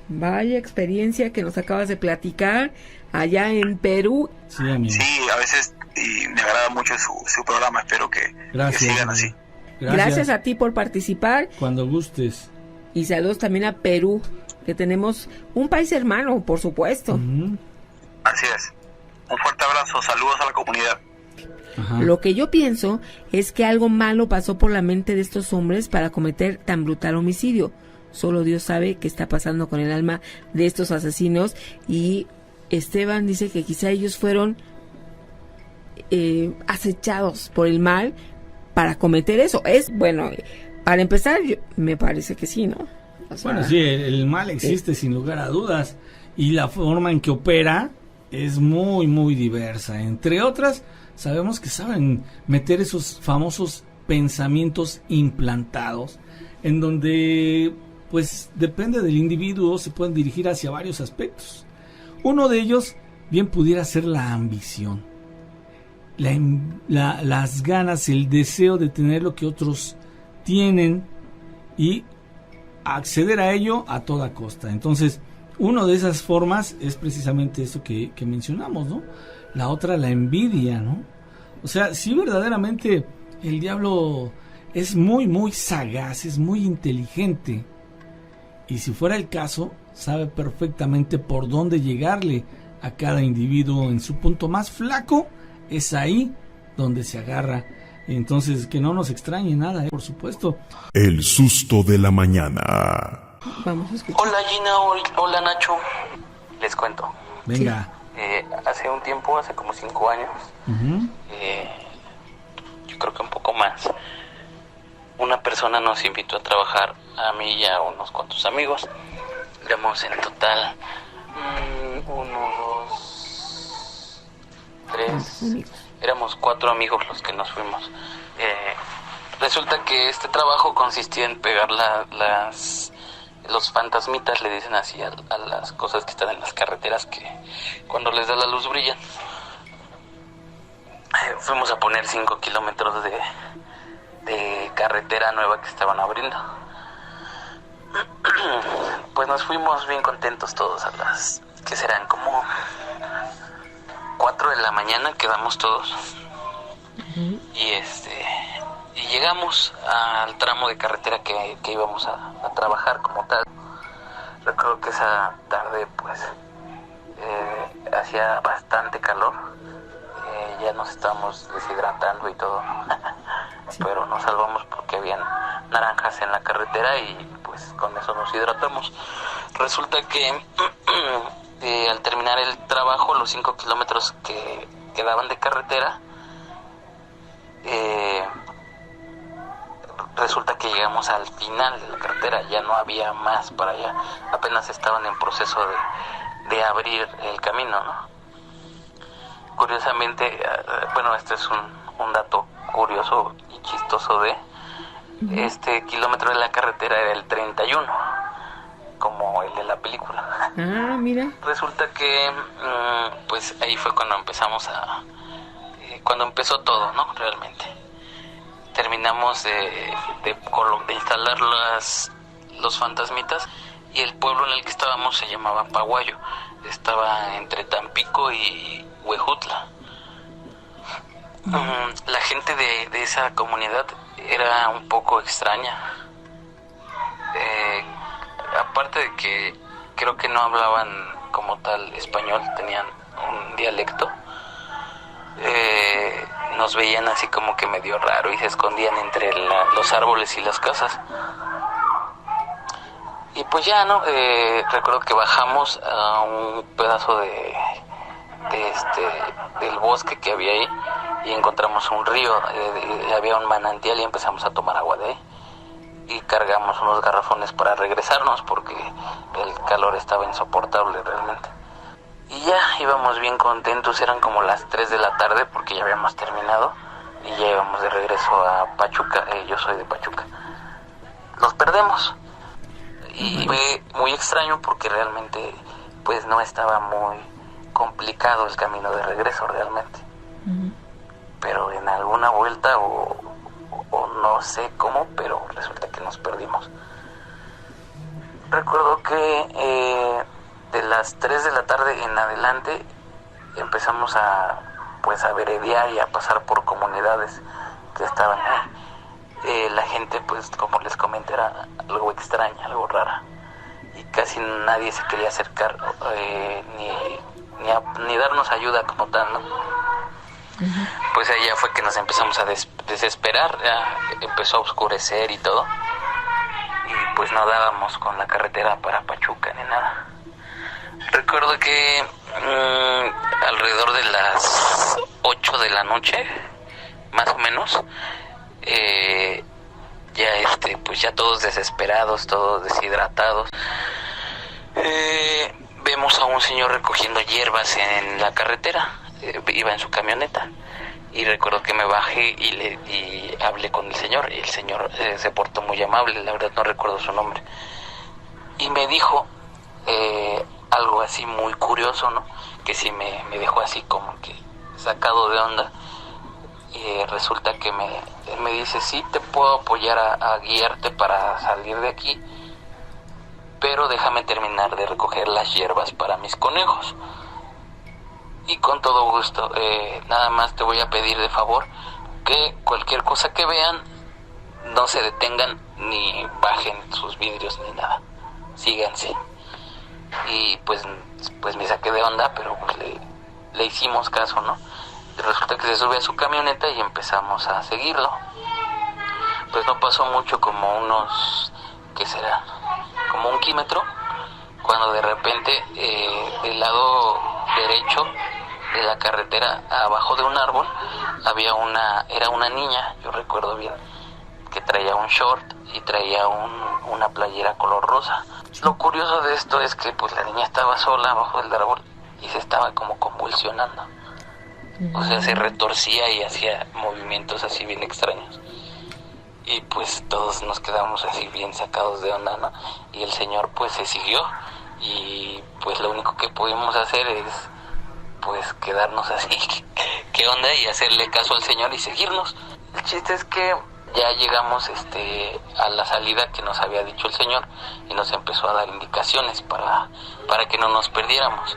Vaya experiencia que nos acabas de platicar allá en Perú. Sí, amigo. Sí, a veces y me agrada mucho su programa, espero que sigan así. Gracias a ti por participar. Cuando gustes. Y saludos también a Perú, que tenemos un país hermano, por supuesto. Así es. Un fuerte abrazo, saludos a la comunidad. Lo que yo pienso es que algo malo pasó por la mente de estos hombres para cometer tan brutal homicidio. Solo Dios sabe qué está pasando con el alma de estos asesinos. Y Esteban dice que quizá ellos fueron acechados por el mal para cometer eso. Bueno, para empezar, me parece que sí, ¿no? O sea, bueno, sí, el mal existe sin lugar a dudas, y la forma en que opera es muy, muy diversa. Entre otras, sabemos que saben meter esos famosos pensamientos implantados, en donde, pues, depende del individuo, se pueden dirigir hacia varios aspectos. Uno de ellos bien pudiera ser la ambición, las ganas, el deseo de tener lo que otros tienen y acceder a ello a toda costa. Entonces, una de esas formas es precisamente eso que mencionamos, ¿no? La otra, la envidia, ¿no? O sea, si verdaderamente el diablo es muy, muy sagaz, es muy inteligente, y si fuera el caso, sabe perfectamente por dónde llegarle a cada individuo en su punto más flaco. Es ahí donde se agarra. Entonces, que no nos extrañe nada, por supuesto. El susto de la mañana. Vamos a escuchar. Hola Gina, hola Nacho. Les cuento. Venga. Hace un tiempo, hace como 5 años, yo creo que un poco más, una persona nos invitó a trabajar, a mí y a unos cuantos amigos. Éramos en total 1, 2, 3, éramos 4 amigos los que nos fuimos. Resulta que este trabajo consistía en pegar los fantasmitas, le dicen así a las cosas que están en las carreteras, que cuando les da la luz brillan. Fuimos a poner 5 kilómetros de carretera nueva que estaban abriendo. Pues nos fuimos bien contentos todos a las, que serán como 4 de la mañana, quedamos todos. Y llegamos al tramo de carretera que íbamos a trabajar como tal. Recuerdo que esa tarde pues hacía bastante calor, ya nos estábamos deshidratando y todo. Sí. Pero nos salvamos porque habían naranjas en la carretera y pues con eso nos hidratamos. Resulta que al terminar el trabajo, los 5 kilómetros que quedaban de carretera, resulta que llegamos al final de la carretera, ya no había más para allá, apenas estaban en proceso de abrir el camino, ¿no? Curiosamente, bueno, este es un dato curioso y chistoso este kilómetro de la carretera era el 31, como el de la película. Ah, mira. Resulta que pues ahí fue cuando empezamos cuando empezó todo, ¿no? Realmente terminamos de instalar los fantasmitas, y el pueblo en el que estábamos se llamaba Paguayo, estaba entre Tampico y Huejutla. La gente de esa comunidad era un poco extraña, aparte de que creo que no hablaban como tal español, tenían un dialecto. Nos veían así como que medio raro y se escondían entre los árboles y las casas. Y pues ya, ¿no? Recuerdo que bajamos a un pedazo del bosque que había ahí y encontramos un río, había un manantial y empezamos a tomar agua de ahí. Y cargamos unos garrafones para regresarnos porque el calor estaba insoportable realmente. Y ya íbamos bien contentos, eran como las 3 de la tarde porque ya habíamos terminado y ya íbamos de regreso a Pachuca. Yo soy de Pachuca. Nos perdemos y fue muy extraño porque realmente pues no estaba muy complicado el camino de regreso realmente. Pero en alguna vuelta o no sé cómo, pero resulta que nos perdimos. Recuerdo que de las 3 de la tarde en adelante empezamos a veredear y a pasar por comunidades que estaban ahí. La gente, pues como les comenté, era algo extraña, algo rara, y casi nadie se quería acercar ni darnos ayuda como tal, ¿no? Pues ahí ya fue que nos empezamos a desesperar, ya empezó a oscurecer y todo, y pues no dábamos con la carretera para Pachuca ni nada. Recuerdo que alrededor de las 8 de la noche, más o menos, pues ya todos desesperados, todos deshidratados, vimos a un señor recogiendo hierbas en la carretera, iba en su camioneta, y recuerdo que me bajé y hablé con el señor, y el señor se portó muy amable, la verdad no recuerdo su nombre, y me dijo algo así muy curioso, ¿no? Que sí me dejó así como que sacado de onda. Y resulta que me dice, sí, te puedo apoyar a guiarte para salir de aquí, pero déjame terminar de recoger las hierbas para mis conejos. Y con todo gusto, nada más te voy a pedir de favor que cualquier cosa que vean, no se detengan ni bajen sus vidrios ni nada, síganse. Y pues me saqué de onda, pero pues le hicimos caso, ¿no? Y resulta que se sube a su camioneta y empezamos a seguirlo. Pues no pasó mucho, como unos, ¿qué será? Como 1 kilómetro, cuando de repente del lado derecho de la carretera, abajo de un árbol, era una niña, yo recuerdo bien, que traía un short y traía una playera color rosa. Lo curioso de esto es que pues la niña estaba sola abajo del árbol y se estaba como convulsionando. O sea, se retorcía y hacía movimientos así bien extraños. Y pues todos nos quedamos así bien sacados de onda, ¿no? Y el señor pues se siguió, y pues lo único que pudimos hacer es pues quedarnos así, ¿qué onda? Y hacerle caso al señor y seguirnos. El chiste es que ya llegamos a la salida que nos había dicho el señor, y nos empezó a dar indicaciones para que no nos perdiéramos.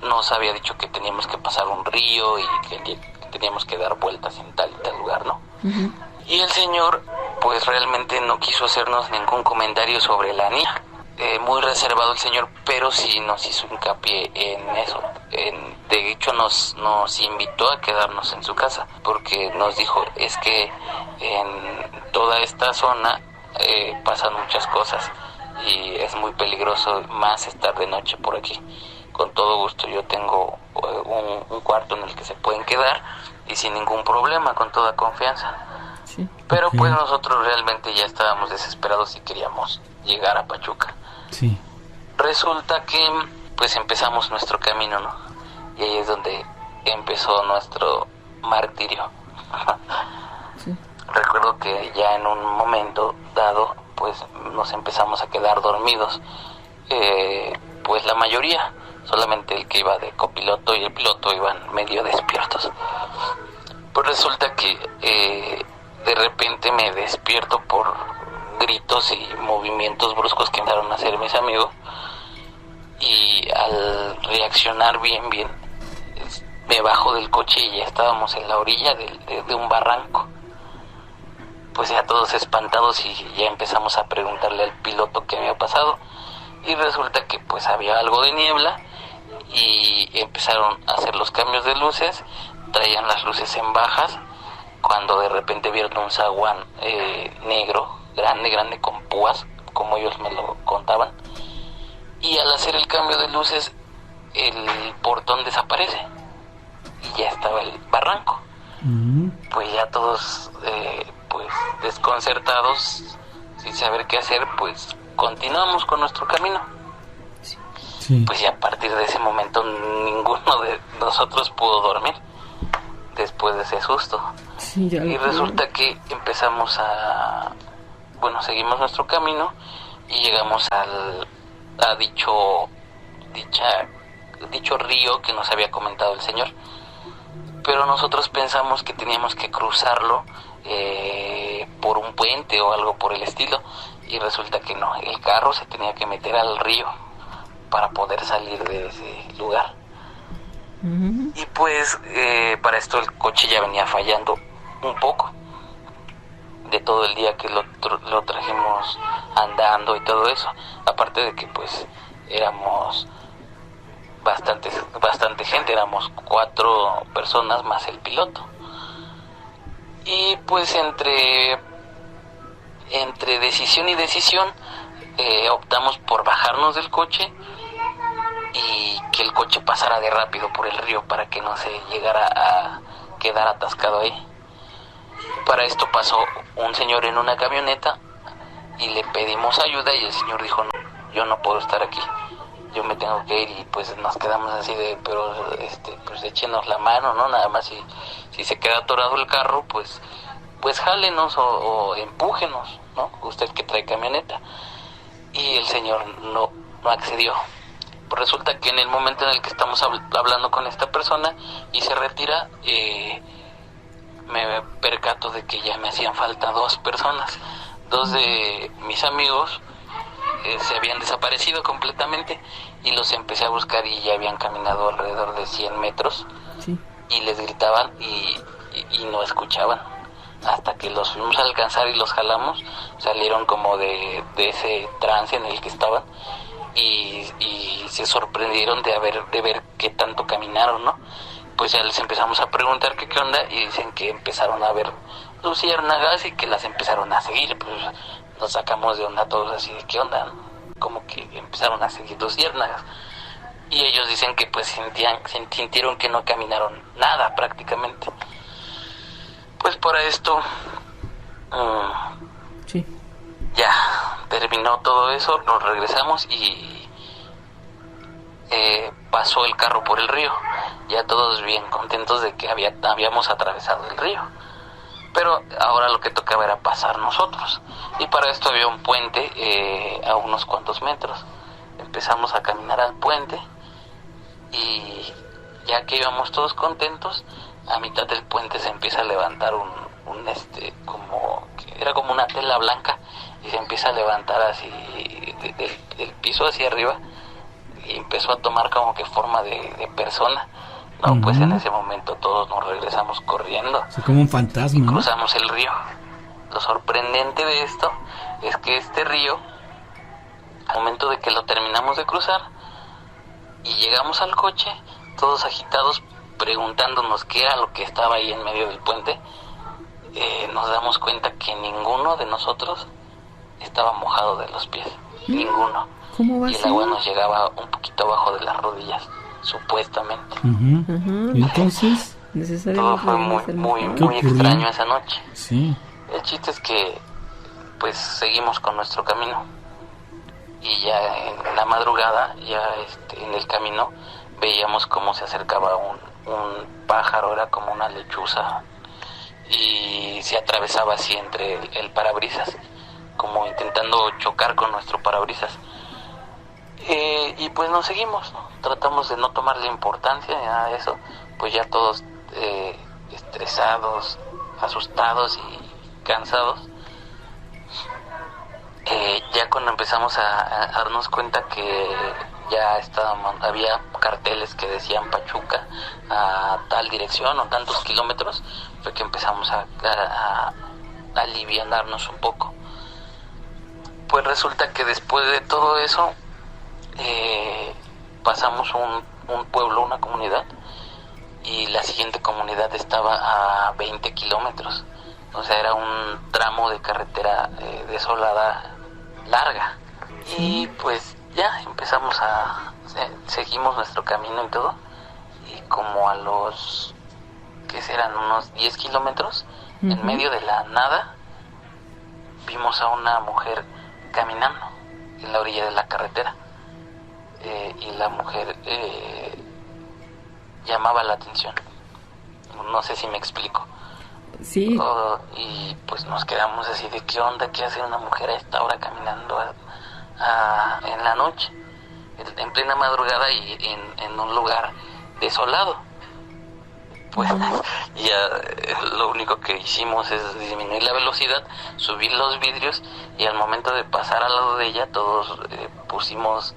Nos había dicho que teníamos que pasar un río y que teníamos que dar vueltas en tal y tal lugar, ¿no? Uh-huh. Y el señor pues realmente no quiso hacernos ningún comentario sobre la niña. Muy reservado el señor, pero sí nos hizo hincapié en eso. De hecho nos invitó a quedarnos en su casa, porque nos dijo, es que en toda esta zona pasan muchas cosas y es muy peligroso más estar de noche por aquí. Con todo gusto, yo tengo un cuarto en el que se pueden quedar y sin ningún problema, con toda confianza. Sí. Pero pues nosotros realmente ya estábamos desesperados y queríamos llegar a Pachuca. Sí. Resulta que pues empezamos nuestro camino, ¿no? Y ahí es donde empezó nuestro martirio. Sí. Recuerdo que ya en un momento dado pues nos empezamos a quedar dormidos, pues la mayoría, solamente el que iba de copiloto y el piloto iban medio despiertos. Pues resulta que de repente me despierto por gritos y movimientos bruscos que empezaron a hacer mis amigos, y al reaccionar bien me bajo del coche y ya estábamos en la orilla de un barranco. Pues ya todos espantados, y ya empezamos a preguntarle al piloto qué había pasado, y resulta que pues había algo de niebla y empezaron a hacer los cambios de luces, traían las luces en bajas, cuando de repente vieron un zaguán negro, grande, con púas, como ellos me lo contaban, y al hacer el cambio de luces el portón desaparece y ya estaba el barranco. Pues ya todos pues desconcertados, sin saber qué hacer, pues continuamos con nuestro camino. Sí. Pues ya a partir de ese momento ninguno de nosotros pudo dormir después de ese susto. Sí, y resulta que empezamos seguimos nuestro camino y llegamos a dicho río que nos había comentado el señor. Pero nosotros pensamos que teníamos que cruzarlo por un puente o algo por el estilo, y resulta que no, el carro se tenía que meter al río para poder salir de ese lugar. Uh-huh. Y pues para esto el coche ya venía fallando un poco de todo el día que lo trajimos andando y todo eso, aparte de que pues éramos bastante gente, éramos 4 personas más el piloto. Y pues entre decisión y decisión optamos por bajarnos del coche y que el coche pasara de rápido por el río para que no se llegara a quedar atascado ahí. Para esto pasó un señor en una camioneta y le pedimos ayuda, y el señor dijo, no, yo no puedo estar aquí. yo me tengo que ir, y pues nos quedamos así de, pero pues échenos la mano, ¿no? Nada más si se queda atorado el carro, pues jálenos o empújenos, ¿no? Usted que trae camioneta. Y el señor no accedió. Pues resulta que en el momento en el que estamos hablando con esta persona y se retira, me percato de que ya me hacían falta 2 personas. 2 de mis amigos se habían desaparecido completamente, y los empecé a buscar y ya habían caminado alrededor de 100 metros. Sí. Y les gritaban y no escuchaban. Hasta que los fuimos a alcanzar y los jalamos, salieron como de ese trance en el que estaban, y se sorprendieron de ver qué tanto caminaron, ¿no? Pues ya les empezamos a preguntar qué onda, y dicen que empezaron a ver luciérnagas y que las empezaron a seguir. Pues nos sacamos de onda todos así de qué onda, ¿no? Como que empezaron a seguir luciérnagas. Y ellos dicen que pues sintieron que no caminaron nada prácticamente. Pues para esto Sí. ya terminó todo eso, nos regresamos y pasó el carro por el río. Ya todos bien contentos de que habíamos atravesado el río. Pero ahora lo que tocaba era pasar nosotros. Y para esto había un puente a unos cuantos metros. Empezamos a caminar al puente, y ya que íbamos todos contentos, a mitad del puente se empieza a levantar como que era como una tela blanca, y se empieza a levantar así del piso hacia arriba, y empezó a tomar como que forma de persona. No, pues en ese momento todos nos regresamos corriendo. O sea, como un fantasma, y ¿no? cruzamos el río. Lo sorprendente de esto es que este río, al momento de que lo terminamos de cruzar y llegamos al coche, todos agitados, preguntándonos qué era lo que estaba ahí en medio del puente, nos damos cuenta que ninguno de nosotros estaba mojado de los pies. Ninguno. ¿Cómo va a Y el ser? agua nos llegaba un poquito abajo de las rodillas, supuestamente. ¿Y entonces? Todo fue muy extraño esa noche. Sí. El chiste es que pues seguimos con nuestro camino, y ya en la madrugada, ya en el camino, veíamos cómo se acercaba un pájaro, era como una lechuza, y se atravesaba así entre el parabrisas, como intentando chocar con nuestro parabrisas. Y pues nos seguimos, ¿no? Tratamos de no tomarle importancia ni nada de eso, pues ya todos estresados, asustados y cansados. Ya cuando empezamos a darnos cuenta que ya había carteles que decían Pachuca a tal dirección o tantos kilómetros, fue que empezamos a alivianarnos un poco. Pues resulta que después de todo eso, pasamos un pueblo, una comunidad, y la siguiente comunidad estaba a 20 kilómetros. O sea, era un tramo de carretera desolada, larga. Y pues ya empezamos seguimos nuestro camino y todo, y como a los, ¿qué serán? Unos 10 kilómetros, en medio de la nada, vimos a una mujer caminando en la orilla de la carretera. Y la mujer llamaba la atención. No sé si me explico. Sí. Y pues nos quedamos así de qué onda, qué hace una mujer a esta hora caminando en la noche, en plena madrugada y en un lugar desolado. Pues ya lo único que hicimos es disminuir la velocidad, subir los vidrios, y al momento de pasar al lado de ella todos pusimos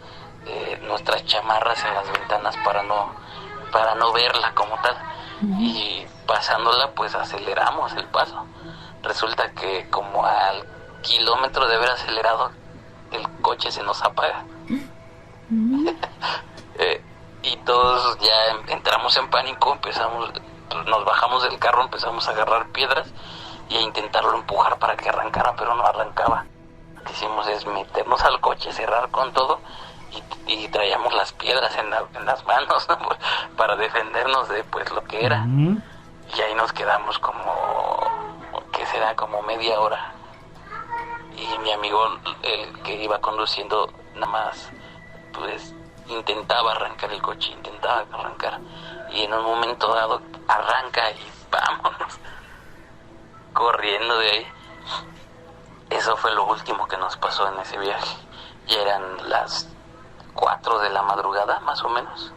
nuestras chamarras en las ventanas para no verla como tal. Y pasándola pues aceleramos el paso. Resulta que como al kilómetro de haber acelerado, el coche se nos apaga. Y todos ya entramos en pánico, nos bajamos del carro, empezamos a agarrar piedras y a intentarlo empujar para que arrancara, pero no arrancaba. Lo que hicimos es meternos al coche, cerrar con todo, y traíamos las piedras en las manos, ¿no? Para defendernos de pues lo que era. Y ahí nos quedamos ¿qué será? Como media hora. Y mi amigo, el que iba conduciendo, nada más pues intentaba arrancar el coche, y en un momento dado arranca y vámonos corriendo de ahí. Eso fue lo último que nos pasó en ese viaje. Ya eran las 4 de la madrugada más o menos,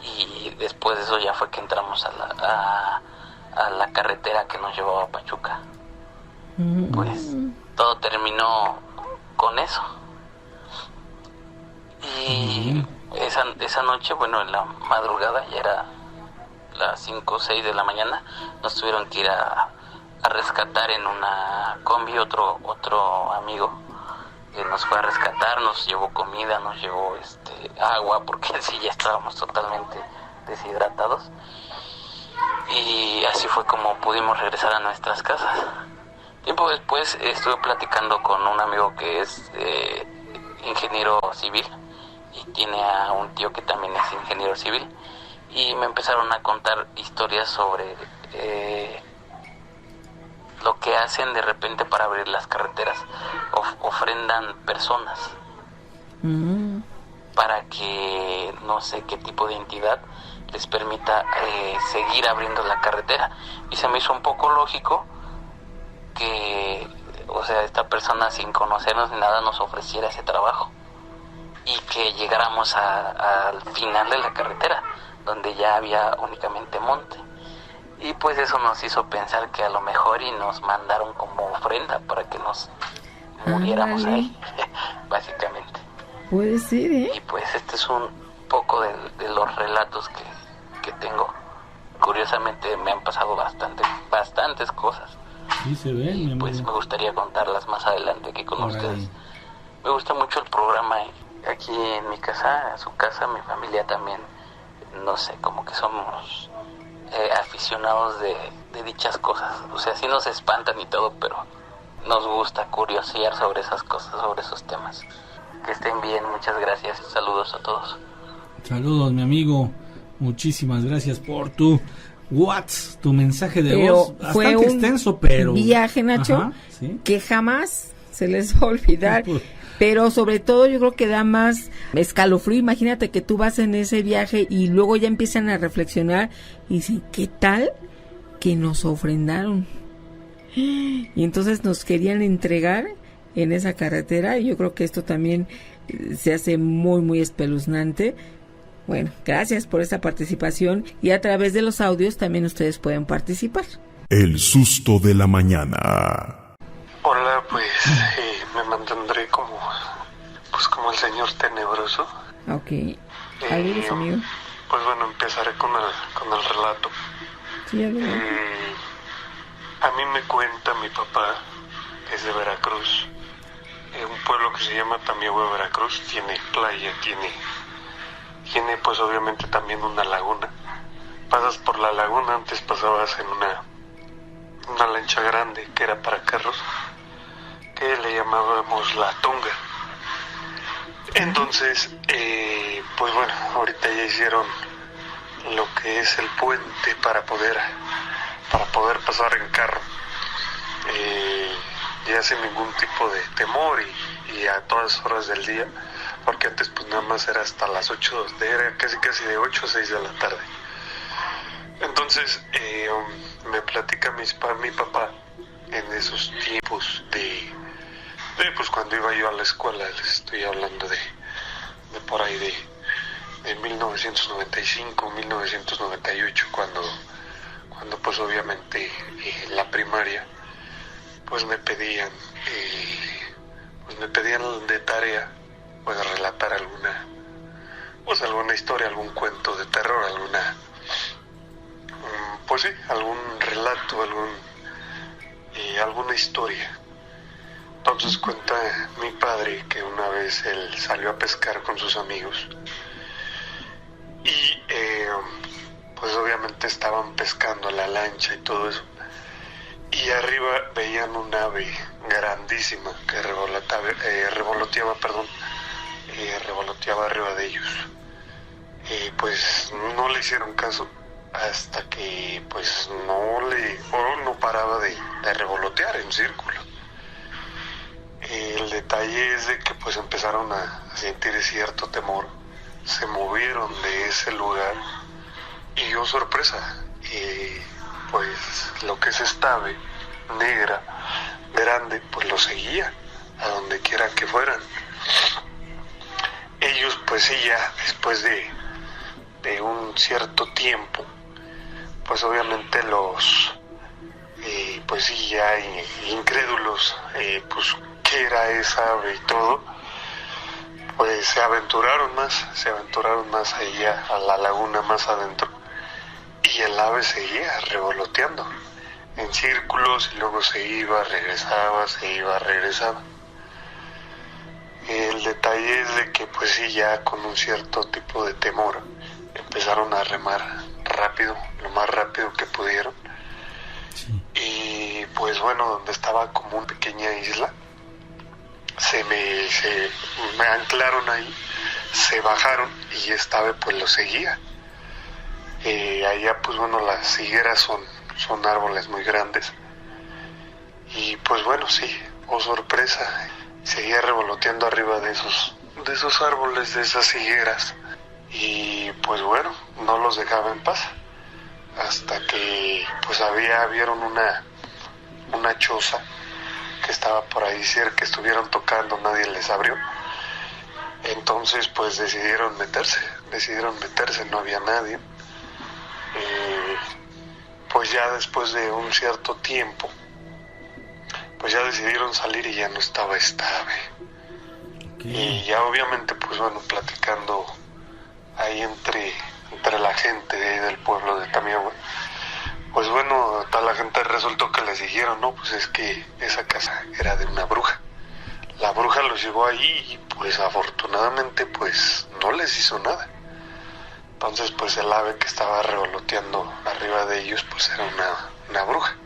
y después de eso ya fue que entramos a la carretera que nos llevaba a Pachuca. Pues todo terminó con eso. Y esa noche, bueno, en la madrugada, ya era las 5 o 6 de la mañana, nos tuvieron que ir a rescatar en una combi. Otro amigo nos fue a rescatar, nos llevó comida, nos llevó agua, porque sí ya estábamos totalmente deshidratados, y así fue como pudimos regresar a nuestras casas. Tiempo después estuve platicando con un amigo que es ingeniero civil, y tiene a un tío que también es ingeniero civil, y me empezaron a contar historias sobre lo que hacen de repente para abrir las carreteras. Ofrendan personas para que no sé qué tipo de entidad les permita seguir abriendo la carretera. Y se me hizo un poco lógico que, o sea, esta persona, sin conocernos ni nada, nos ofreciera ese trabajo y que llegáramos al final de la carretera, donde ya había únicamente monte. Y pues eso nos hizo pensar que a lo mejor y nos mandaron como ofrenda para que nos muriéramos ahí, básicamente. Puede ser, ¿eh? Y pues este es un poco de los relatos que tengo. Curiosamente me han pasado bastantes cosas. Sí, se ve, y pues me gustaría contarlas más adelante aquí con ustedes. Me gusta mucho el programa aquí en mi casa, su casa, mi familia también. No sé, como que somos aficionados de dichas cosas. O sea, sí nos espantan y todo, pero nos gusta curiosear sobre esas cosas, sobre esos temas. Que estén bien, muchas gracias. Saludos a todos. Saludos, mi amigo. Muchísimas gracias por tu WhatsApp, tu mensaje de voz. Fue bastante extenso, pero viaje, Nacho, ajá, ¿sí? Que jamás se les va a olvidar. Pero sobre todo yo creo que da más escalofrío. Imagínate que tú vas en ese viaje y luego ya empiezan a reflexionar y dicen, ¿qué tal que nos ofrendaron? Y entonces nos querían entregar en esa carretera, y yo creo que esto también se hace muy, muy espeluznante. Bueno, gracias por esta participación, y a través de los audios también ustedes pueden participar. El susto de la mañana. Hola, pues me mantendré como el señor tenebroso. Ok. Saludos, amigo. Pues bueno, empezaré con el relato. Sí, a mí me cuenta mi papá, que es de Veracruz, un pueblo que se llama Tamiahue, Veracruz. Tiene playa, tiene pues obviamente también una laguna. Pasas por la laguna, antes pasabas en una lancha grande que era para carros, que le llamábamos la Tunga. Entonces, pues bueno, ahorita ya hicieron lo que es el puente para poder pasar en carro, ya sin ningún tipo de temor y a todas horas del día, porque antes pues nada más era hasta las 8, era casi de 8 a 6 de la tarde. Entonces me platica mi papá en esos tiempos de pues cuando iba yo a la escuela. Les estoy hablando de por ahí de 1995, 1998, cuando pues obviamente la primaria pues me pedían de tarea pues relatar alguna historia, algún cuento de terror, pues sí, algún relato, alguna historia. Entonces cuenta mi padre que una vez él salió a pescar con sus amigos y pues obviamente estaban pescando la lancha y todo eso, y arriba veían un ave grandísima que revoloteaba arriba de ellos. Pues no le hicieron caso hasta que pues no paraba de revolotear en círculo. El detalle es de que pues empezaron a sentir cierto temor, se movieron de ese lugar y oh sorpresa, pues lo que es esta ave negra, grande, pues lo seguía a donde quiera que fueran. Ellos pues sí, ya después de un cierto tiempo, pues obviamente los pues sí, ya incrédulos, pues qué era esa ave y todo, pues se aventuraron más allá a la laguna más adentro, y el ave seguía revoloteando en círculos y luego se iba, regresaba. El detalle es de que pues sí, ya con un cierto tipo de temor empezaron a remar rápido, lo más rápido que pudieron. Sí. Y pues bueno, donde estaba como una pequeña isla, se me anclaron ahí, se bajaron y esta ave pues lo seguía. Allá pues bueno, las higueras son árboles muy grandes y pues bueno, sí, oh sorpresa, seguía revoloteando arriba de esos árboles, de esas higueras, y pues bueno, no los dejaba en paz hasta que pues vieron una choza que estaba por ahí cerca, que estuvieron tocando, nadie les abrió. Entonces pues decidieron meterse, no había nadie. Pues ya después de un cierto tiempo, pues ya decidieron salir y ya no estaba esta ave. Okay. Y ya obviamente pues bueno, platicando ahí entre la gente de ahí del pueblo de Tamiahue, pues bueno, toda la gente resultó que les dijeron, no, pues es que esa casa era de una bruja. La bruja los llevó ahí y pues afortunadamente pues no les hizo nada. Entonces pues el ave que estaba revoloteando arriba de ellos pues era una bruja.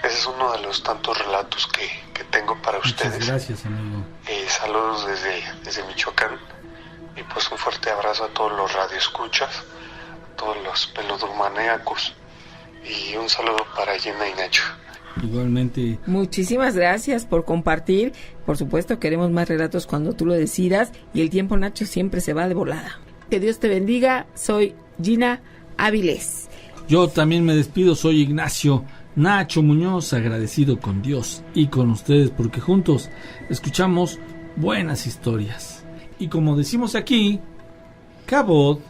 Ese es uno de los tantos relatos que tengo para ustedes. Muchas gracias, amigo. Saludos desde Michoacán, y pues un fuerte abrazo a todos los radioescuchas, a todos los peludomaníacos, y un saludo para Gina y Nacho. Igualmente. Muchísimas gracias por compartir. Por supuesto, queremos más relatos cuando tú lo decidas, y el tiempo, Nacho, siempre se va de volada. Que Dios te bendiga. Soy Gina Áviles. Yo también me despido, soy Ignacio Nacho Muñoz, agradecido con Dios y con ustedes porque juntos escuchamos buenas historias. Y como decimos aquí, Cabot.